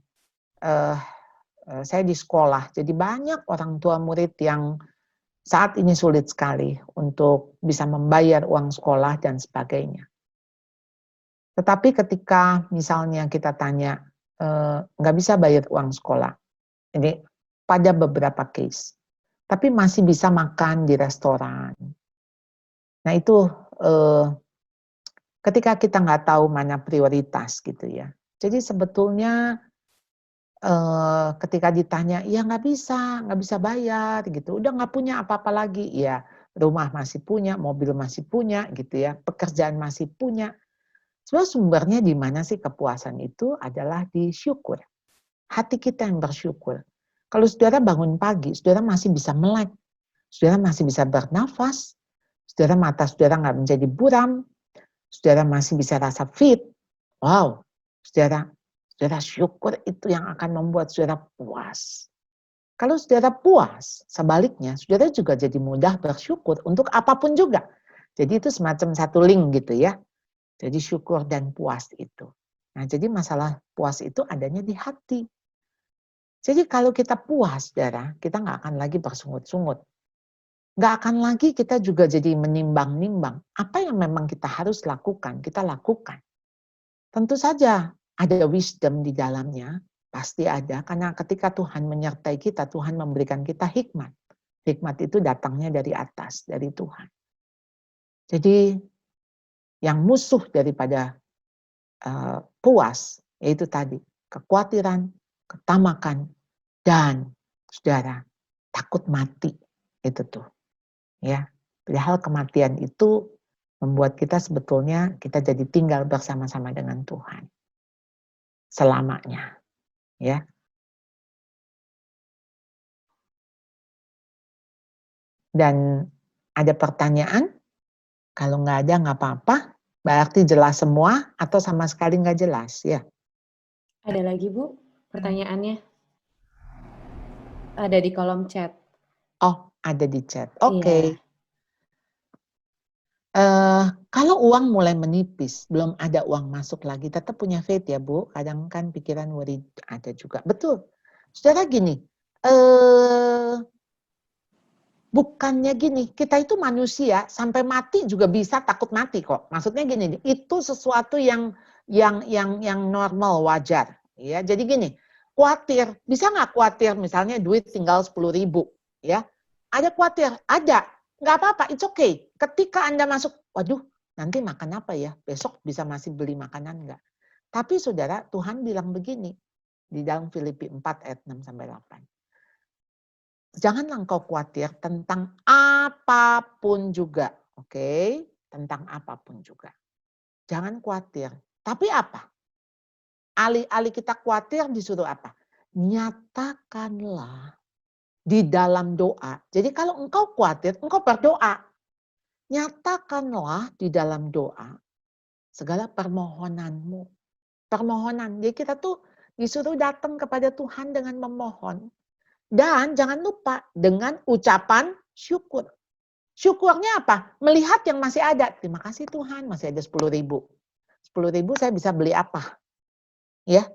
saya di sekolah, jadi banyak orang tua murid yang saat ini sulit sekali untuk bisa membayar uang sekolah dan sebagainya. Tetapi ketika misalnya kita tanya, nggak bisa bayar uang sekolah, ini pada beberapa case, tapi masih bisa makan di restoran. Nah itu ketika kita nggak tahu mana prioritas gitu ya. Jadi sebetulnya ketika ditanya, ya nggak bisa bayar gitu, udah nggak punya apa-apa lagi, ya rumah masih punya, mobil masih punya gitu ya, pekerjaan masih punya. Sebenarnya sumbernya di mana sih kepuasan itu adalah di syukur. Hati kita yang bersyukur. Kalau saudara bangun pagi, saudara masih bisa melek, saudara masih bisa bernafas, saudara mata saudara nggak menjadi buram, saudara masih bisa rasa fit. Wow, saudara syukur itu yang akan membuat saudara puas. Kalau saudara puas, sebaliknya saudara juga jadi mudah bersyukur untuk apapun juga. Jadi itu semacam satu link gitu ya. Jadi syukur dan puas itu. Nah, jadi masalah puas itu adanya di hati. Jadi kalau kita puas, saudara, kita nggak akan lagi bersungut-sungut. Nggak akan lagi kita juga jadi menimbang-nimbang. Apa yang memang kita harus lakukan, kita lakukan. Tentu saja ada wisdom di dalamnya, pasti ada. Karena ketika Tuhan menyertai kita, Tuhan memberikan kita hikmat. Hikmat itu datangnya dari atas, dari Tuhan. Jadi yang musuh daripada puas, yaitu tadi, kekhawatiran, ketamakan, dan saudara, takut mati. Itu tuh. Ya, padahal kematian itu membuat kita sebetulnya kita jadi tinggal bersama-sama dengan Tuhan selamanya, ya. Dan ada pertanyaan? Kalau nggak ada nggak apa-apa. Berarti jelas semua atau sama sekali nggak jelas, ya? Ada lagi Bu, pertanyaannya ada di kolom chat. Oh, ada di chat. Oke. Iya. Kalau uang mulai menipis, belum ada uang masuk lagi, tetap punya faith ya Bu. Kadang kan pikiran worry ada juga. Betul. Saudara gini, bukannya gini, kita itu manusia sampai mati juga bisa takut mati kok. Maksudnya gini, itu sesuatu yang normal, wajar. Ya, jadi gini, khawatir, bisa nggak khawatir misalnya duit tinggal 10.000, ya? Ada khawatir, ada. Nggak apa-apa, it's okay. Ketika Anda masuk, waduh, nanti makan apa ya? Besok bisa masih beli makanan nggak? Tapi saudara, Tuhan bilang begini di dalam Filipi 4 ayat 6 sampai 8. Janganlah engkau khawatir tentang apapun juga, oke? Tentang apapun juga. Jangan khawatir. Tapi apa? Alih-alih kita khawatir disuruh apa? Nyatakanlah di dalam doa. Jadi kalau engkau khawatir, engkau berdoa. Nyatakanlah di dalam doa segala permohonanmu. Permohonan. Jadi kita tuh disuruh datang kepada Tuhan dengan memohon. Dan jangan lupa dengan ucapan syukur. Syukurnya apa? Melihat yang masih ada. Terima kasih Tuhan, masih ada 10.000. 10.000 saya bisa beli apa? Ya,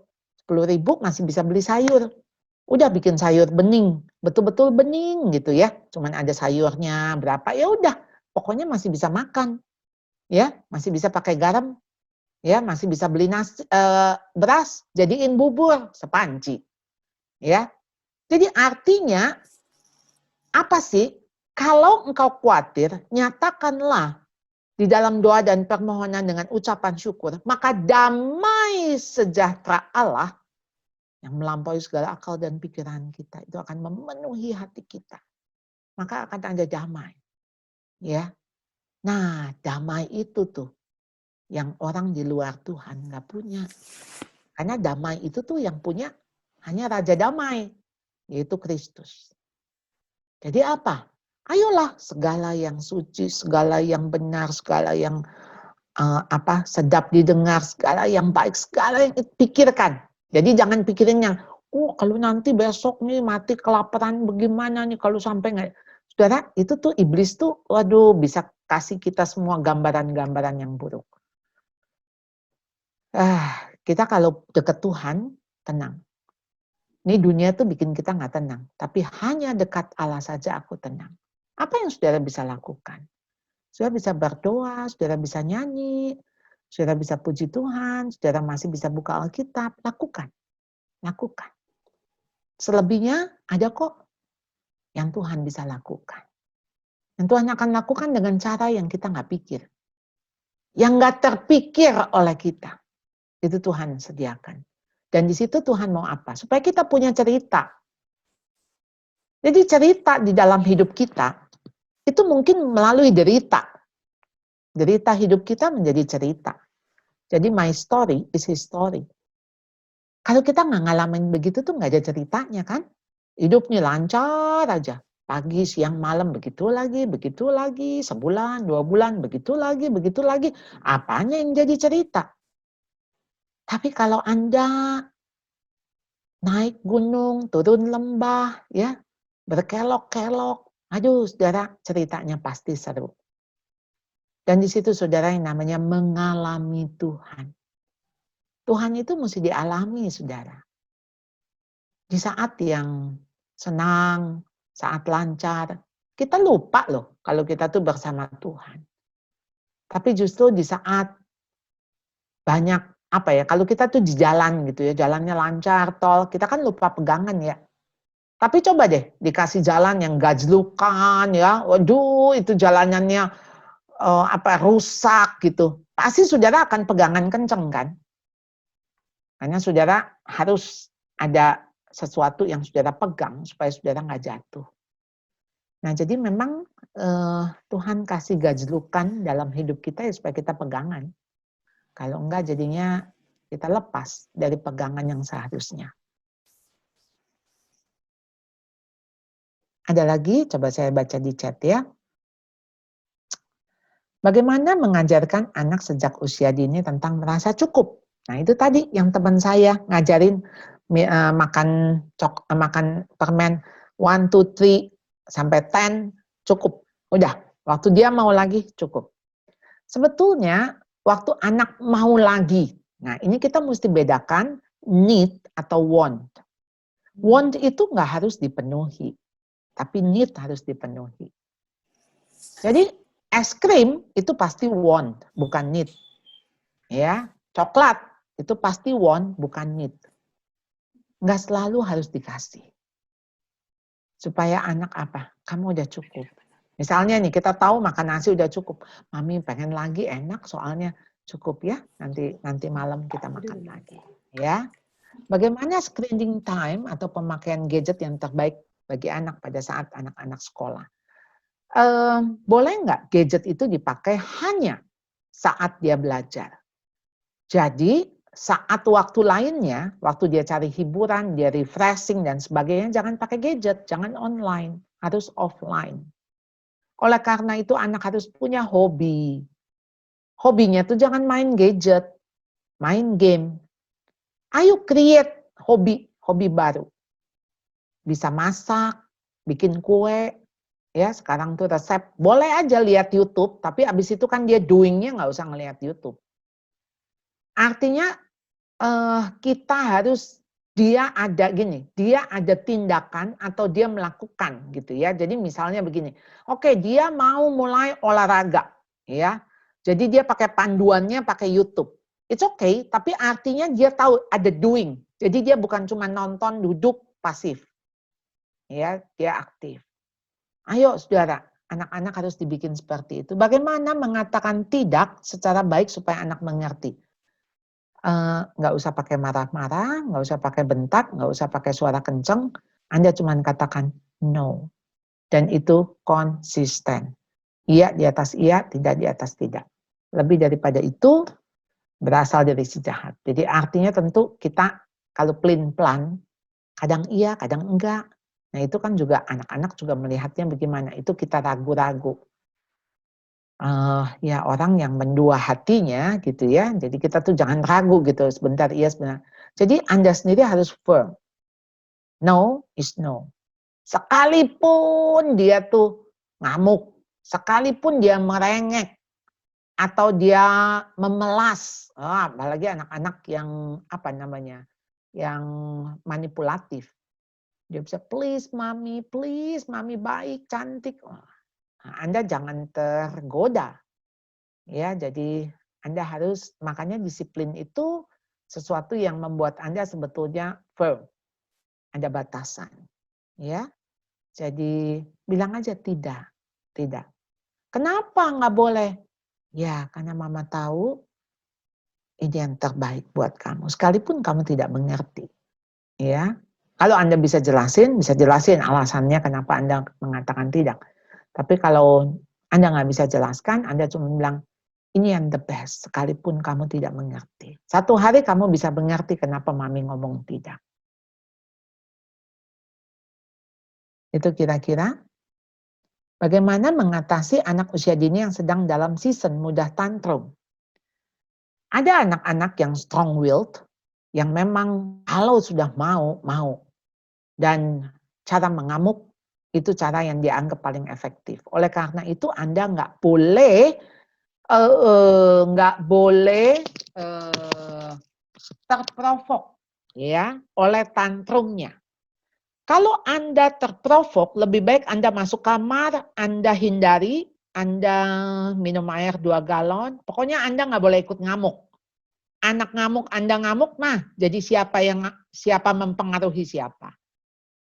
10.000 masih bisa beli sayur. Udah bikin sayur bening, betul-betul bening gitu ya. Cuman ada sayurnya berapa, ya udah. Pokoknya masih bisa makan. Ya, masih bisa pakai garam. Ya, masih bisa beli nasi, beras, jadiin bubur sepanci. Ya. Jadi artinya apa sih? Kalau engkau khawatir, nyatakanlah di dalam doa dan permohonan dengan ucapan syukur, maka damai sejahtera Allah yang melampaui segala akal dan pikiran kita itu akan memenuhi hati kita. Maka akan ada damai. Ya. Nah, damai itu tuh yang orang di luar Tuhan nggak punya. Karena damai itu tuh yang punya hanya Raja Damai, yaitu Kristus. Jadi apa? Ayolah segala yang suci, segala yang benar, segala yang sedap didengar, segala yang baik, segala yang pikirkan. Jadi jangan pikirin yang, kalau nanti besok nih mati kelaparan bagaimana nih kalau sampai nggak. Saudara, itu tuh iblis tuh, waduh, bisa kasih kita semua gambaran-gambaran yang buruk. Kita kalau dekat Tuhan, tenang. Ini dunia tuh bikin kita nggak tenang. Tapi hanya dekat Allah saja aku tenang. Apa yang saudara bisa lakukan? Saudara bisa berdoa, saudara bisa nyanyi, saudara bisa puji Tuhan, saudara masih bisa buka Alkitab. Lakukan. Lakukan. Selebihnya ada kok yang Tuhan bisa lakukan. Dan Tuhan akan lakukan dengan cara yang kita nggak pikir. Yang nggak terpikir oleh kita. Itu Tuhan sediakan. Dan di situ Tuhan mau apa? Supaya kita punya cerita. Jadi cerita di dalam hidup kita, itu mungkin melalui derita. Derita hidup kita menjadi cerita. Jadi my story is his story. Kalau kita nggak ngalamin begitu tuh nggak ada ceritanya kan? Hidupnya lancar aja. Pagi, siang, malam, begitu lagi, sebulan, 2 bulan, begitu lagi. Apanya yang jadi cerita? Tapi kalau Anda naik gunung, turun lembah, ya, berkelok-kelok, aduh saudara, ceritanya pasti seru. Dan di situ saudara yang namanya mengalami Tuhan. Tuhan itu mesti dialami saudara. Di saat yang senang, saat lancar, kita lupa loh kalau kita tuh bersama Tuhan. Tapi justru di saat banyak apa ya, kalau kita tuh di jalan gitu ya, jalannya lancar, tol, kita kan lupa pegangan ya. Tapi coba deh dikasih jalan yang gajlukan ya, waduh itu jalanannya rusak gitu. Pasti saudara akan pegangan kenceng kan? Karena saudara harus ada sesuatu yang saudara pegang supaya saudara nggak jatuh. Nah jadi memang Tuhan kasih gajlukan dalam hidup kita ya supaya kita pegangan. Kalau enggak jadinya kita lepas dari pegangan yang seharusnya. Ada lagi, coba saya baca di chat ya. Bagaimana mengajarkan anak sejak usia dini tentang merasa cukup? Nah itu tadi yang teman saya ngajarin makan permen 1, 2, 3 sampai 10 cukup. Udah, waktu dia mau lagi cukup. Sebetulnya waktu anak mau lagi, nah ini kita mesti bedakan need atau want. Want itu nggak harus dipenuhi, tapi need harus dipenuhi. Jadi es krim itu pasti want, bukan need. Ya, coklat itu pasti want, bukan need. Nggak selalu harus dikasih. Supaya anak apa? Kamu udah cukup. Misalnya nih kita tahu makan nasi udah cukup. Mami pengen lagi, enak soalnya cukup ya. Nanti malam kita makan lagi. Ya. Bagaimana screening time atau pemakaian gadget yang terbaik bagi anak pada saat anak-anak sekolah? Boleh nggak gadget itu dipakai hanya saat dia belajar? Jadi saat waktu lainnya, waktu dia cari hiburan, dia refreshing dan sebagainya, jangan pakai gadget, jangan online, harus offline. Oleh karena itu anak harus punya hobi. Hobinya tuh jangan main gadget, main game. Ayo create hobi baru. Bisa masak, bikin kue, ya sekarang tuh resep. Boleh aja lihat YouTube, tapi abis itu kan dia doingnya nggak usah ngelihat YouTube. Artinya kita harus dia ada tindakan atau dia melakukan gitu ya. Jadi misalnya begini, oke dia mau mulai olahraga, ya. Jadi dia pakai panduannya pakai YouTube. It's okay, tapi artinya dia tahu ada doing. Jadi dia bukan cuma nonton, duduk, pasif. Ya, dia aktif. Ayo saudara, anak-anak harus dibikin seperti itu. Bagaimana mengatakan tidak secara baik supaya anak mengerti? Nggak usah pakai marah-marah, nggak usah pakai bentak, nggak usah pakai suara kenceng. Anda cuma katakan no. Dan itu konsisten. Iya di atas iya, tidak di atas tidak. Lebih daripada itu, berasal dari si jahat. Jadi artinya tentu kita kalau pelin-pelan, kadang iya, kadang enggak. Nah itu kan juga anak-anak juga melihatnya bagaimana. Itu kita ragu-ragu. Ya orang yang mendua hatinya gitu ya. Jadi kita tuh jangan ragu gitu. Sebentar iya, sebentar. Jadi Anda sendiri harus firm. No is no. Sekalipun dia tuh ngamuk. Sekalipun dia merengek. Atau dia memelas, apalagi anak-anak yang yang manipulatif. Dia bisa, please mami baik, cantik. Nah, Anda jangan tergoda. Ya, jadi Anda harus, makanya disiplin itu sesuatu yang membuat Anda sebetulnya firm. Ada batasan. Ya. Jadi bilang aja tidak. Kenapa nggak boleh? Ya, karena mama tahu ini yang terbaik buat kamu. Sekalipun kamu tidak mengerti. Ya. Kalau Anda bisa jelasin alasannya kenapa Anda mengatakan tidak. Tapi kalau Anda nggak bisa jelaskan, Anda cuma bilang, ini yang the best, sekalipun kamu tidak mengerti. Satu hari kamu bisa mengerti kenapa mami ngomong tidak. Itu kira-kira bagaimana mengatasi anak usia dini yang sedang dalam season mudah tantrum. Ada anak-anak yang strong-willed, yang memang kalau sudah mau. Dan cara mengamuk, itu cara yang dianggap paling efektif. Oleh karena itu Anda nggak boleh terprovok ya oleh tantrumnya. Kalau Anda terprovok, lebih baik Anda masuk kamar, Anda hindari, Anda minum air 2 galon, pokoknya Anda nggak boleh ikut ngamuk. Anak ngamuk, Anda ngamuk, jadi siapa mempengaruhi siapa.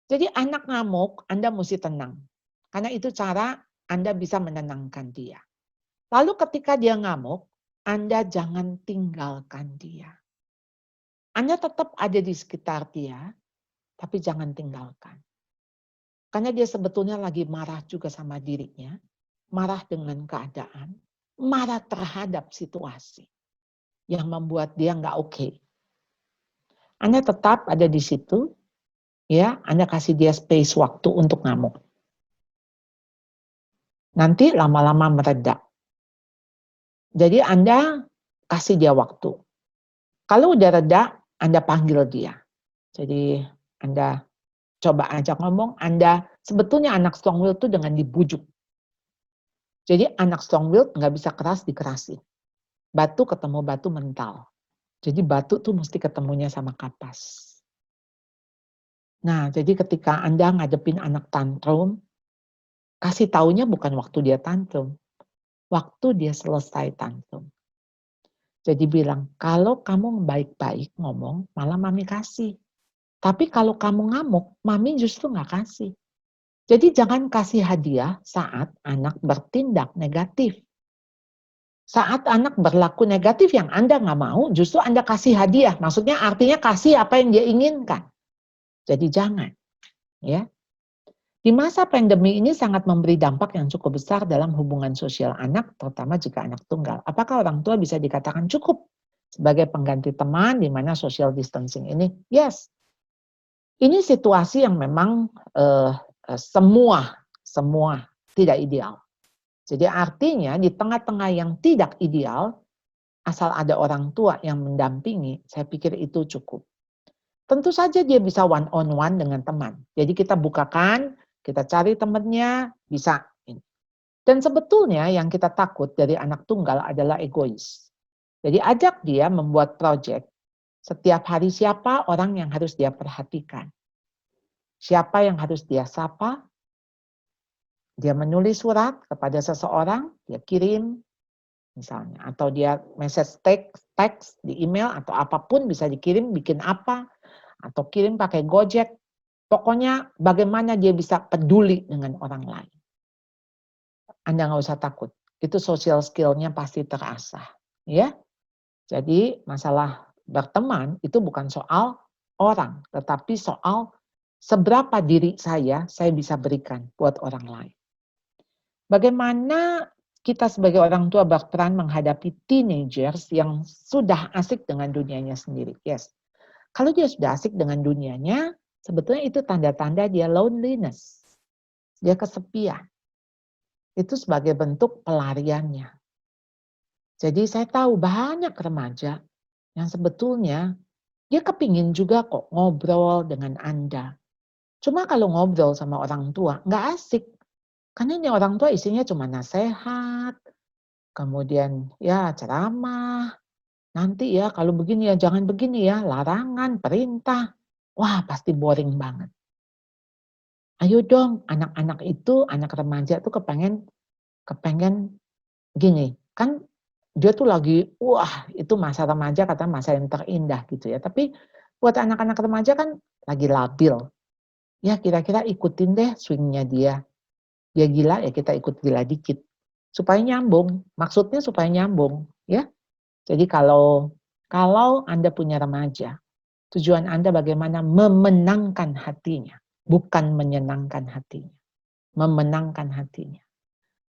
Jadi anak ngamuk, Anda mesti tenang. Karena itu cara Anda bisa menenangkan dia. Lalu ketika dia ngamuk, Anda jangan tinggalkan dia. Anda tetap ada di sekitar dia, tapi jangan tinggalkan. Karena dia sebetulnya lagi marah juga sama dirinya, marah dengan keadaan, marah terhadap situasi yang membuat dia nggak oke. Anda tetap ada di situ, ya, Anda kasih dia space waktu untuk ngamuk. Nanti lama-lama mereda. Jadi Anda kasih dia waktu. Kalau udah reda, Anda panggil dia. Jadi Anda coba ajak ngomong, sebetulnya anak strong will itu dengan dibujuk. Jadi anak strong will nggak bisa keras dikerasin. Batu ketemu batu mental. Jadi batu tuh mesti ketemunya sama kapas. Nah, jadi ketika Anda ngadepin anak tantrum, kasih taunya bukan waktu dia tantrum, waktu dia selesai tantrum. Jadi bilang, kalau kamu baik-baik ngomong, malah mami kasih. Tapi kalau kamu ngamuk, mami justru nggak kasih. Jadi jangan kasih hadiah saat anak bertindak negatif. Saat anak berlaku negatif yang Anda nggak mau, justru Anda kasih hadiah. Maksudnya artinya kasih apa yang dia inginkan. Jadi jangan. Ya. Di masa pandemi ini sangat memberi dampak yang cukup besar dalam hubungan sosial anak, terutama jika anak tunggal. Apakah orang tua bisa dikatakan cukup sebagai pengganti teman di mana social distancing ini? Yes. Ini situasi yang memang semua tidak ideal. Jadi artinya di tengah-tengah yang tidak ideal, asal ada orang tua yang mendampingi, saya pikir itu cukup. Tentu saja dia bisa one on one dengan teman. Jadi kita bukakan, kita cari temannya, bisa. Dan sebetulnya yang kita takut dari anak tunggal adalah egois. Jadi ajak dia membuat proyek. Setiap hari siapa orang yang harus dia perhatikan. Siapa yang harus dia sapa. Dia menulis surat kepada seseorang, dia kirim misalnya. Atau dia message teks di email atau apapun bisa dikirim, bikin apa. Atau kirim pakai Gojek. Pokoknya bagaimana dia bisa peduli dengan orang lain. Anda nggak usah takut. Itu social skill-nya pasti terasah. Ya. Jadi masalah berteman itu bukan soal orang, tetapi soal seberapa diri saya bisa berikan buat orang lain. Bagaimana kita sebagai orang tua berperan menghadapi teenagers yang sudah asik dengan dunianya sendiri. Yes. Kalau dia sudah asik dengan dunianya, sebetulnya itu tanda-tanda dia loneliness. Dia kesepian. Itu sebagai bentuk pelariannya. Jadi saya tahu banyak remaja yang sebetulnya dia kepingin juga kok ngobrol dengan Anda. Cuma kalau ngobrol sama orang tua, nggak asik. Karena ini orang tua isinya cuma nasihat, kemudian ya ceramah, nanti ya kalau begini ya, jangan begini ya, larangan, perintah. Wah, pasti boring banget. Ayo dong, anak-anak itu, anak remaja tuh kepengen gini, kan dia tuh lagi, wah itu masa remaja kata masa yang terindah gitu ya. Tapi buat anak-anak remaja kan lagi labil. Ya kira-kira ikutin deh swingnya dia. Dia gila ya kita ikut gila dikit. Supaya nyambung, maksudnya supaya nyambung ya. Jadi kalau Anda punya remaja, tujuan Anda bagaimana memenangkan hatinya, bukan menyenangkan hatinya. Memenangkan hatinya.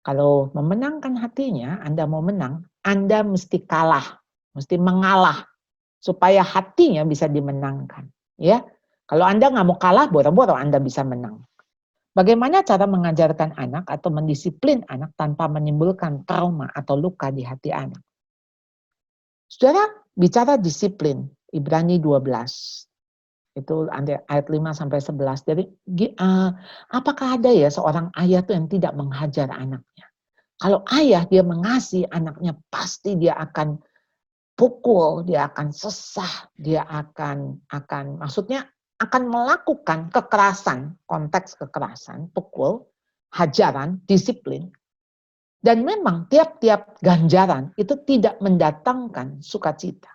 Kalau memenangkan hatinya, Anda mau menang, Anda mesti kalah, mesti mengalah supaya hatinya bisa dimenangkan. Ya, kalau Anda nggak mau kalah, boro-boro Anda bisa menang. Bagaimana cara mengajarkan anak atau mendisiplin anak tanpa menimbulkan trauma atau luka di hati anak? Saudara bicara disiplin, Ibrani 12. Itu ayat 5 sampai 11. Jadi apakah ada ya seorang ayah tuh yang tidak menghajar anaknya? Kalau ayah dia mengasihi anaknya, pasti dia akan pukul, dia akan sesah, dia akan maksudnya akan melakukan kekerasan, konteks kekerasan, pukul, hajaran, disiplin. Dan memang tiap-tiap ganjaran itu tidak mendatangkan sukacita,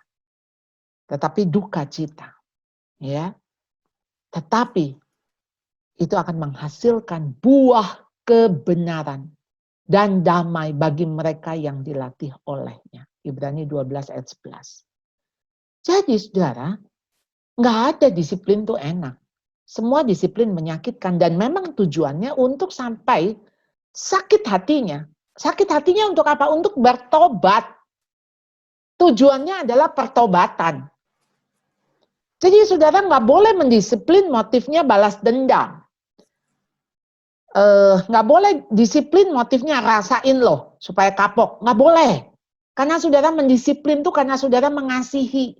tetapi duka cita. Ya. Tetapi itu akan menghasilkan buah kebenaran dan damai bagi mereka yang dilatih olehnya. Ibrani 12 ayat 11. Jadi saudara, nggak ada disiplin tuh enak. Semua disiplin menyakitkan dan memang tujuannya untuk sampai sakit hatinya. Sakit hatinya untuk apa? Untuk bertobat. Tujuannya adalah pertobatan. Jadi saudara nggak boleh mendisiplin motifnya balas dendam. Nggak boleh disiplin motifnya rasain loh supaya kapok, nggak boleh. Karena saudara mendisiplin tuh karena saudara mengasihi.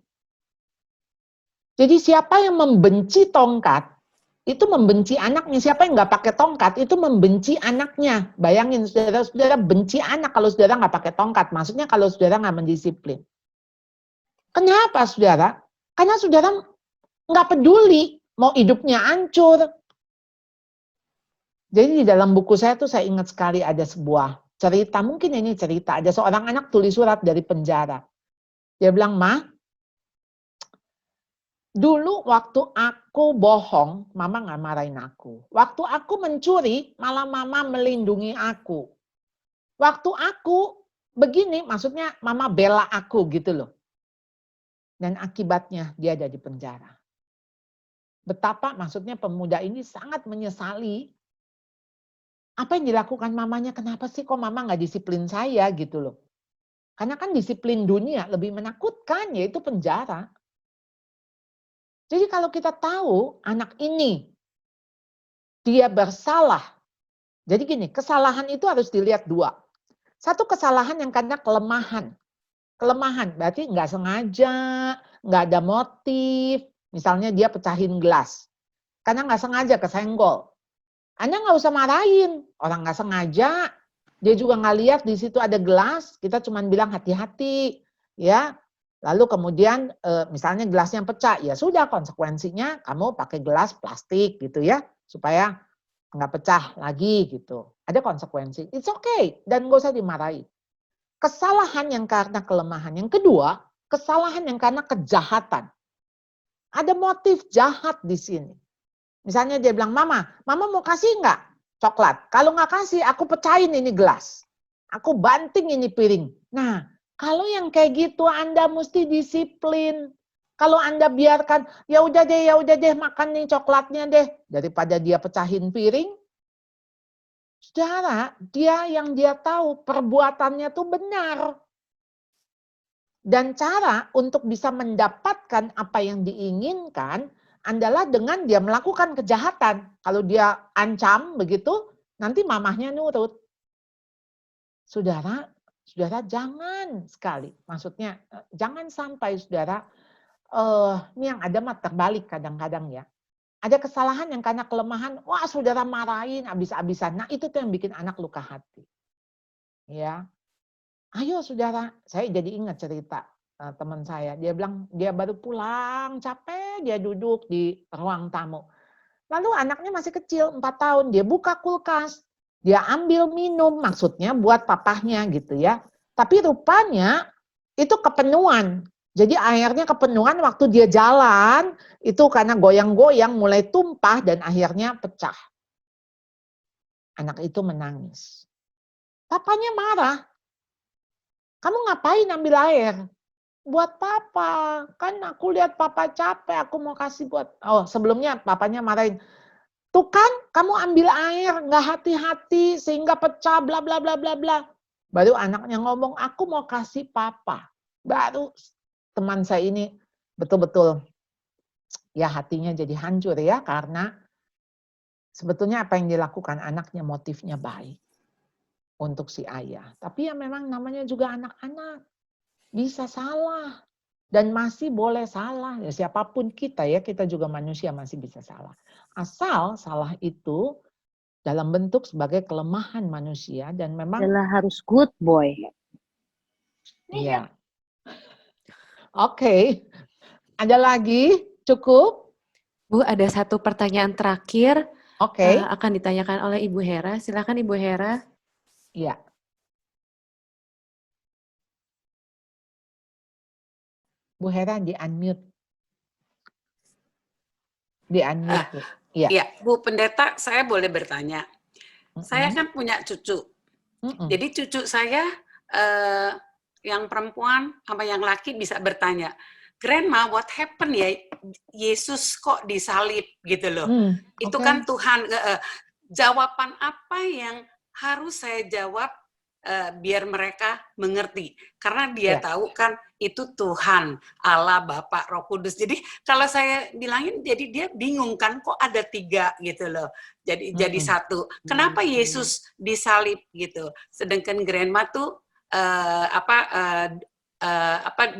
Jadi siapa yang membenci tongkat itu membenci anaknya. Siapa yang nggak pakai tongkat itu membenci anaknya. Bayangin saudara benci anak kalau saudara nggak pakai tongkat. Maksudnya kalau saudara nggak mendisiplin. Kenapa saudara? Karena saudara nggak peduli mau hidupnya hancur. Jadi di dalam buku saya tuh saya ingat sekali ada sebuah cerita, mungkin ini cerita, ada seorang anak tulis surat dari penjara. Dia bilang, "Ma, dulu waktu aku bohong, mama nggak marahin aku. Waktu aku mencuri, malah mama melindungi aku. Waktu aku begini, maksudnya mama bela aku gitu loh. Dan akibatnya dia ada di penjara." Betapa maksudnya pemuda ini sangat menyesali apa yang dilakukan mamanya, kenapa sih kok mama nggak disiplin saya gitu loh. Karena kan disiplin dunia lebih menakutkan, yaitu penjara. Jadi kalau kita tahu anak ini, dia bersalah. Jadi gini, kesalahan itu harus dilihat dua. Satu kesalahan yang karena kelemahan. Kelemahan berarti nggak sengaja, nggak ada motif. Misalnya dia pecahin gelas. Karena nggak sengaja kesenggol. Anda nggak usah marahin, orang nggak sengaja, dia juga nggak lihat di situ ada gelas, kita cuma bilang hati-hati, ya. Lalu kemudian misalnya gelasnya pecah, ya sudah konsekuensinya kamu pakai gelas plastik gitu ya, supaya nggak pecah lagi gitu. Ada konsekuensi, it's okay, dan nggak usah dimarahi. Kesalahan yang karena kelemahan. Yang kedua, kesalahan yang karena kejahatan. Ada motif jahat di sini. Misalnya dia bilang, mama mau kasih nggak coklat? Kalau nggak kasih, aku pecahin ini gelas. Aku banting ini piring. Nah, kalau yang kayak gitu Anda mesti disiplin. Kalau Anda biarkan, ya udah deh makan nih coklatnya deh. Daripada dia pecahin piring, saudara, yang dia tahu perbuatannya tuh benar. Dan cara untuk bisa mendapatkan apa yang diinginkan adalah dengan dia melakukan kejahatan. Kalau dia ancam begitu, nanti mamahnya nurut. Saudara jangan sekali. Maksudnya jangan sampai saudara, ini yang ada mah terbalik kadang-kadang ya. Ada kesalahan yang karena kelemahan, wah saudara marahin habis-habisan. Nah itu tuh yang bikin anak luka hati. Ya, ayo saudara, saya jadi ingat cerita. teman saya. Dia bilang dia baru pulang, capek, dia duduk di ruang tamu. Lalu anaknya masih kecil, 4 tahun, dia buka kulkas, dia ambil minum, maksudnya buat papahnya gitu ya. Tapi rupanya itu kepenuhan. Jadi airnya kepenuhan waktu dia jalan, itu karena goyang-goyang mulai tumpah dan akhirnya pecah. Anak itu menangis. Papanya marah. Kamu ngapain ambil air? Buat papa. Kan aku lihat papa capek, aku mau kasih buat... Oh, sebelumnya papanya marahin. Tuh kan, kamu ambil air, nggak hati-hati, sehingga pecah, bla bla bla bla bla. Baru anaknya ngomong, aku mau kasih papa. Baru teman saya ini betul-betul ya hatinya jadi hancur ya, karena sebetulnya apa yang dilakukan anaknya motifnya baik untuk si ayah. Tapi ya memang namanya juga anak-anak, bisa salah. Dan masih boleh salah, ya siapapun kita ya, kita juga manusia masih bisa salah. Asal salah itu dalam bentuk sebagai kelemahan manusia dan memang Adalah harus good boy. iya. Oke. Ada lagi? Cukup? Bu, ada satu pertanyaan terakhir Oke. akan ditanyakan oleh Ibu Hera. Silakan Ibu Hera. Iya. Bu Hera di-unmute. Di-unmute, Bu. Iya. Ya, Bu Pendeta, saya boleh bertanya. Saya kan punya cucu. Jadi cucu saya yang perempuan sama yang laki bisa bertanya, Grandma, what happened ya? Yesus kok disalib gitu loh. Itu kan Tuhan. Jawaban apa yang harus saya jawab biar mereka mengerti? Karena dia tahu kan itu Tuhan, Allah, Bapa, Roh Kudus. Jadi kalau saya bilangin, jadi dia bingung kan, kok ada 3 gitu loh. Jadi satu. Kenapa Yesus disalib gitu? Sedangkan Grandma tuh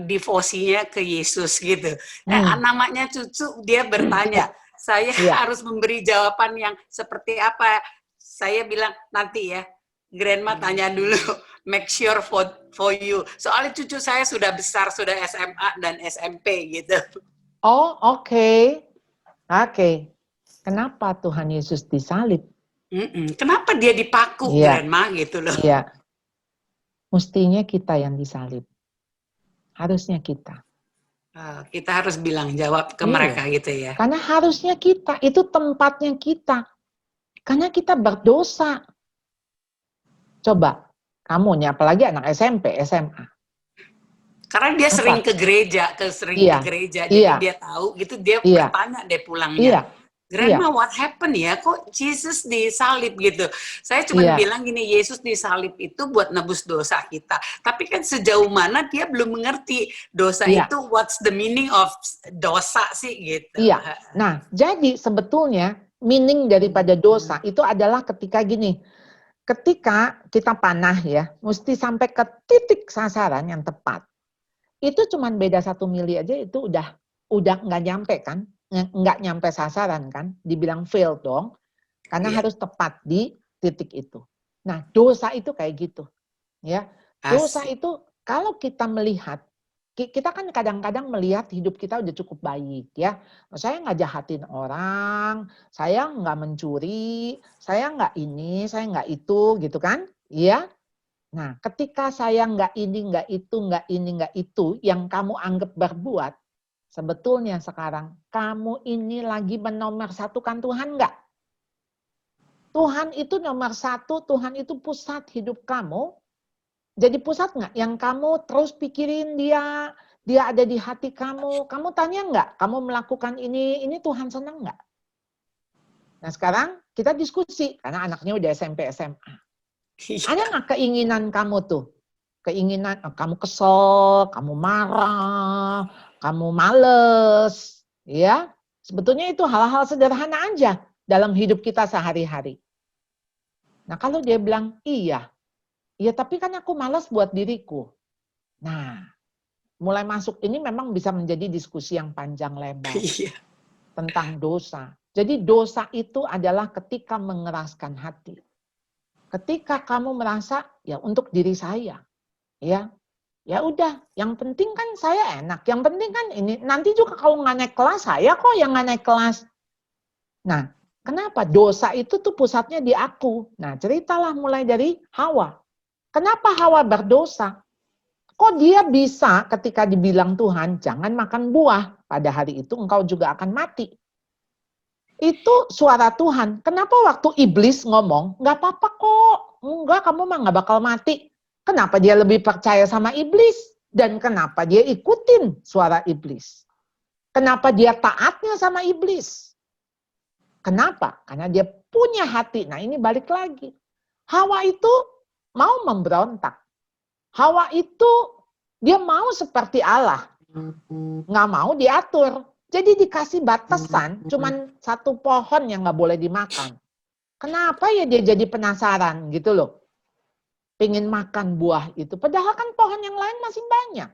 devosinya ke Yesus gitu. Namanya cucu, dia bertanya. Saya harus memberi jawaban yang seperti apa? Saya bilang nanti ya, Grandma tanya dulu, make sure for you. Soalnya cucu saya sudah besar, sudah SMA dan SMP gitu. Oh, oke. Oke. Kenapa Tuhan Yesus disalib? Kenapa dia dipaku, Grandma gitu loh? Iya. Mestinya kita yang disalib. Harusnya kita. Kita harus bilang jawab ke mereka gitu ya. Karena harusnya kita, itu tempatnya kita. Karena kita berdosa. Coba, kamu nih, apalagi anak SMP, SMA. Karena dia sering ke gereja, jadi dia tahu gitu, dia bertanya deh pulangnya. Grandma, what happened ya? Kok Yesus disalib gitu? Saya cuma bilang gini, Yesus disalib itu buat nebus dosa kita. Tapi kan sejauh mana dia belum mengerti dosa itu, what's the meaning of dosa sih gitu. Iya. Nah, jadi sebetulnya meaning daripada dosa itu adalah ketika gini, ketika kita panah ya, mesti sampai ke titik sasaran yang tepat. Itu cuma beda 1 mili aja itu udah nggak nyampe kan? Nggak nyampe sasaran kan, dibilang fail dong, karena harus tepat di titik itu. Nah, dosa itu kayak gitu, ya. Dosa itu kalau kita melihat, kita kan kadang-kadang melihat hidup kita udah cukup baik, ya. Saya nggak jahatin orang, saya nggak mencuri, saya nggak ini, saya nggak itu, gitu kan, ya. Nah, ketika saya nggak ini, nggak itu, nggak ini, nggak itu, yang kamu anggap berbuat, sebetulnya sekarang kamu ini lagi menomorsatukan Tuhan enggak? Tuhan itu nomor 1, Tuhan itu pusat hidup kamu. Jadi pusat enggak? Yang kamu terus pikirin dia ada di hati kamu. Kamu tanya enggak? Kamu melakukan ini Tuhan senang enggak? Nah sekarang kita diskusi, karena anaknya udah SMP, SMA. Ada enggak keinginan kamu tuh? Keinginan, kamu kesel, kamu marah, kamu males, ya. Sebetulnya itu hal-hal sederhana aja dalam hidup kita sehari-hari. Nah kalau dia bilang, iya tapi kan aku malas buat diriku. Nah, mulai masuk ini memang bisa menjadi diskusi yang panjang lebar tentang dosa. Jadi dosa itu adalah ketika mengeraskan hati. Ketika kamu merasa, ya untuk diri saya, ya Ya udah, yang penting kan saya enak, yang penting kan ini, nanti juga kalau nggak naik kelas, saya kok yang nggak naik kelas. Nah, kenapa? Dosa itu tuh pusatnya di aku. Nah, ceritalah mulai dari Hawa. Kenapa Hawa berdosa? Kok dia bisa ketika dibilang Tuhan, jangan makan buah, pada hari itu engkau juga akan mati. Itu suara Tuhan. Kenapa waktu iblis ngomong, nggak apa-apa kok, enggak, kamu mah nggak bakal mati. Kenapa dia lebih percaya sama iblis? Dan kenapa dia ikutin suara iblis? Kenapa dia taatnya sama iblis? Kenapa? Karena dia punya hati. Nah ini balik lagi. Hawa itu mau memberontak. Hawa itu dia mau seperti Allah. Nggak mau diatur. Jadi dikasih batasan, cuman satu pohon yang nggak boleh dimakan. Kenapa ya dia jadi penasaran gitu loh. Pengen makan buah itu. Padahal kan pohon yang lain masih banyak.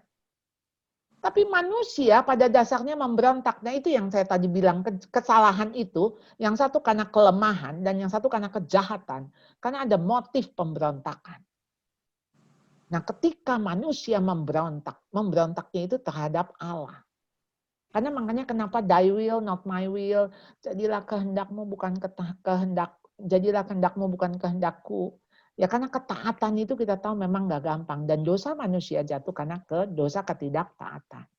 Tapi manusia pada dasarnya memberontak. Nah itu yang saya tadi bilang, kesalahan itu. Yang satu karena kelemahan dan yang satu karena kejahatan. Karena ada motif pemberontakan. Nah ketika manusia memberontak, memberontaknya itu terhadap Allah. Karena makanya kenapa thy will not my will, jadilah kehendakmu bukan jadilah kehendakmu bukan kehendakku. Ya karena ketaatan itu kita tahu memang gak gampang. Dan dosa manusia jatuh karena dosa ketidaktaatan.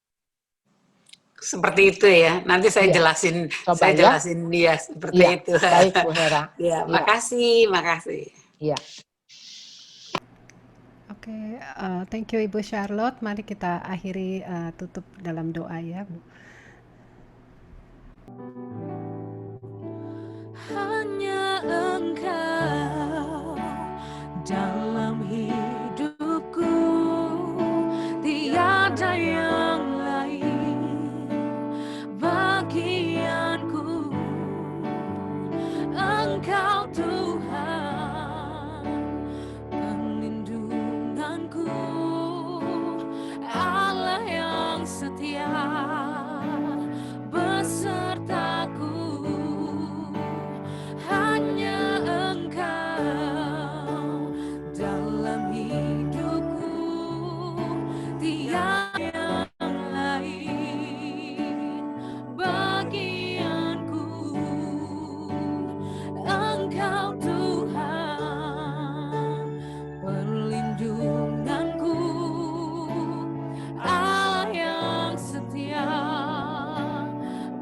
Seperti itu ya. Nanti saya Iya. jelasin, Coba jelasin dia seperti Iya, itu. baik Bu Hera. Ya, Iya. makasih. Iya. Oke, thank you Ibu Charlotte. Mari kita akhiri tutup dalam doa ya, Bu. Hanya Engkau dalam hidupku, tiada yang lain bagianku. Engkau Tuhan, perlindunganku, Allah yang setia besertaku. Hanya Engkau dalam hidupku, tiada yang lain bagianku. Engkau Tuhan, perlindunganku, Allah yang setia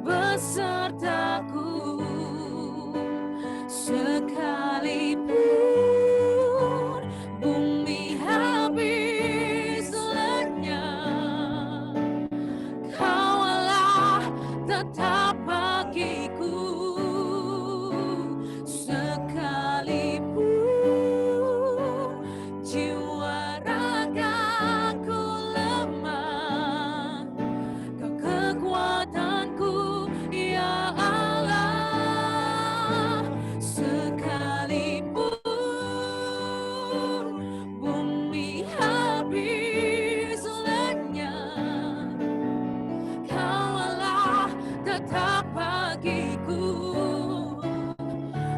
besertaku. Sekalipun bumi habis lenyap, Kau Allah tetap bagiku. Sekalipun jiwa ragaku lemah, Kau kekuatanku, ya Allah. Sekalipun bumi habis lenyap, Kau Allah tetap bagiku.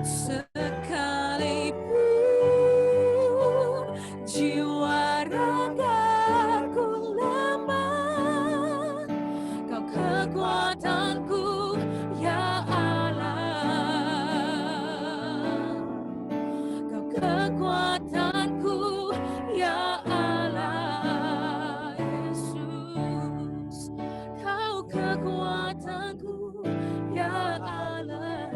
Sekalipun jiwa ragaku lemah, Kau kekuatanku, ya Allah. Kau kekuatanku, ya Allah. Yesus, Kau kekuatanku, ya Allah.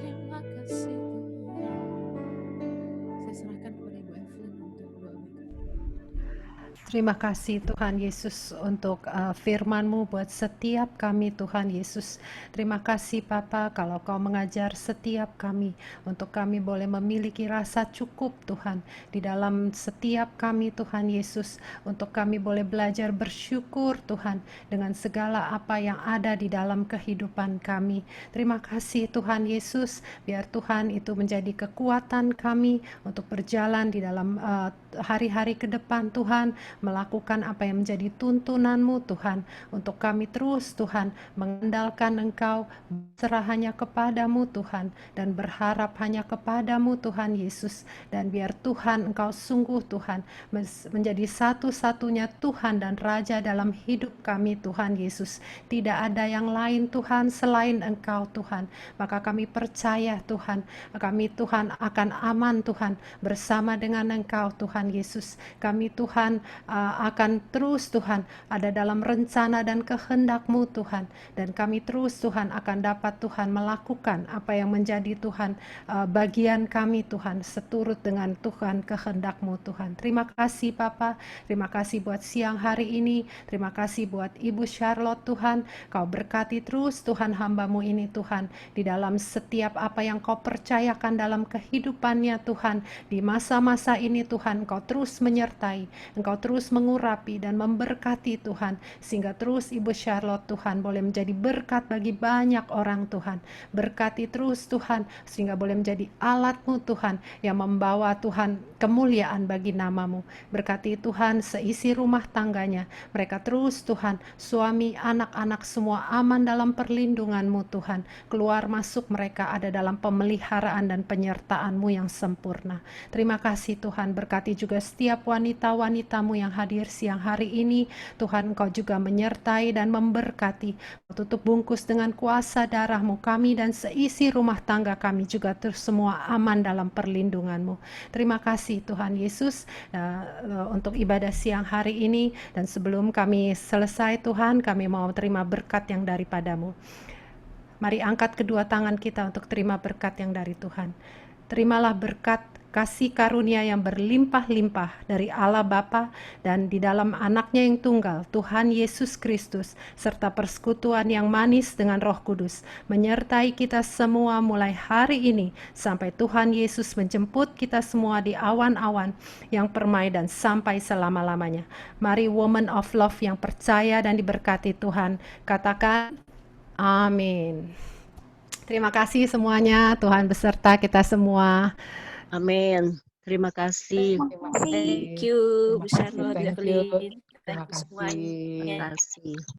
Terima kasih Tuhan. Saya serahkan kepada Ibu Evelyn untuk doa berkat. Terima kasih Tuhan Yesus untuk firman-Mu buat setiap kami Tuhan Yesus. Terima kasih Bapa kalau Kau mengajar setiap kami untuk kami boleh memiliki rasa cukup Tuhan di dalam setiap kami Tuhan Yesus, untuk kami boleh belajar bersyukur Tuhan dengan segala apa yang ada di dalam kehidupan kami. Terima kasih Tuhan Yesus, biar Tuhan itu menjadi kekuatan kami untuk berjalan di dalam hari-hari ke depan Tuhan, melakukan apa yang menjadi tuntunan-Mu Tuhan, untuk kami terus Tuhan mengandalkan Engkau, berserah hanya kepadamu Tuhan, dan berharap hanya kepadamu Tuhan Yesus, dan biar Tuhan Engkau sungguh Tuhan menjadi satu-satunya Tuhan dan Raja dalam hidup kami Tuhan Yesus. Tidak ada yang lain Tuhan selain Engkau Tuhan, maka kami percaya Tuhan, kami Tuhan akan aman Tuhan bersama dengan Engkau Tuhan Yesus. Kami Tuhan akan terus Tuhan ada dalam rencana dan kehendak-Mu Tuhan, dan kami terus Tuhan akan dapat Tuhan melakukan apa yang menjadi Tuhan bagian kami Tuhan, seturut dengan Tuhan kehendak-Mu Tuhan. Terima kasih Bapa, terima kasih buat siang hari ini, terima kasih buat Ibu Charlotte Tuhan. Kau berkati terus Tuhan hamba-Mu ini Tuhan, di dalam setiap apa yang Kau percayakan dalam kehidupannya Tuhan. Di masa-masa ini Tuhan, Engkau terus menyertai, Engkau terus mengurapi dan memberkati Tuhan, sehingga terus Ibu Charlotte Tuhan boleh menjadi berkat bagi banyak orang Tuhan. Berkati terus Tuhan, sehingga boleh menjadi alat-Mu Tuhan, yang membawa Tuhan kemuliaan bagi nama-Mu. Berkati Tuhan seisi rumah tangganya, mereka terus Tuhan, suami, anak-anak semua aman dalam perlindungan-Mu Tuhan. Keluar masuk mereka ada dalam pemeliharaan dan penyertaan-Mu yang sempurna. Terima kasih Tuhan, berkati juga setiap wanita-wanita-Mu yang hadir siang hari ini. Tuhan, Engkau juga menyertai dan memberkati. Tutup bungkus dengan kuasa darah-Mu kami dan seisi rumah tangga kami juga terus semua aman dalam perlindungan-Mu. Terima kasih Tuhan Yesus untuk ibadah siang hari ini, dan sebelum kami selesai Tuhan, kami mau terima berkat yang daripadamu. Mari angkat kedua tangan kita untuk terima berkat yang dari Tuhan. Terimalah berkat kasih karunia yang berlimpah-limpah dari Allah Bapa dan di dalam anaknya yang tunggal, Tuhan Yesus Kristus, serta persekutuan yang manis dengan Roh Kudus, menyertai kita semua mulai hari ini sampai Tuhan Yesus menjemput kita semua di awan-awan yang permai dan sampai selama-lamanya. Mari woman of love yang percaya dan diberkati Tuhan, katakan amin. Terima kasih semuanya, Tuhan beserta kita semua. Amin. Terima kasih. Terima kasih. Thank you, Bu Terima kasih. Charlotte, Bu Thank you. Evelyn. Terima Thank you semuanya. kasih. Terima kasih.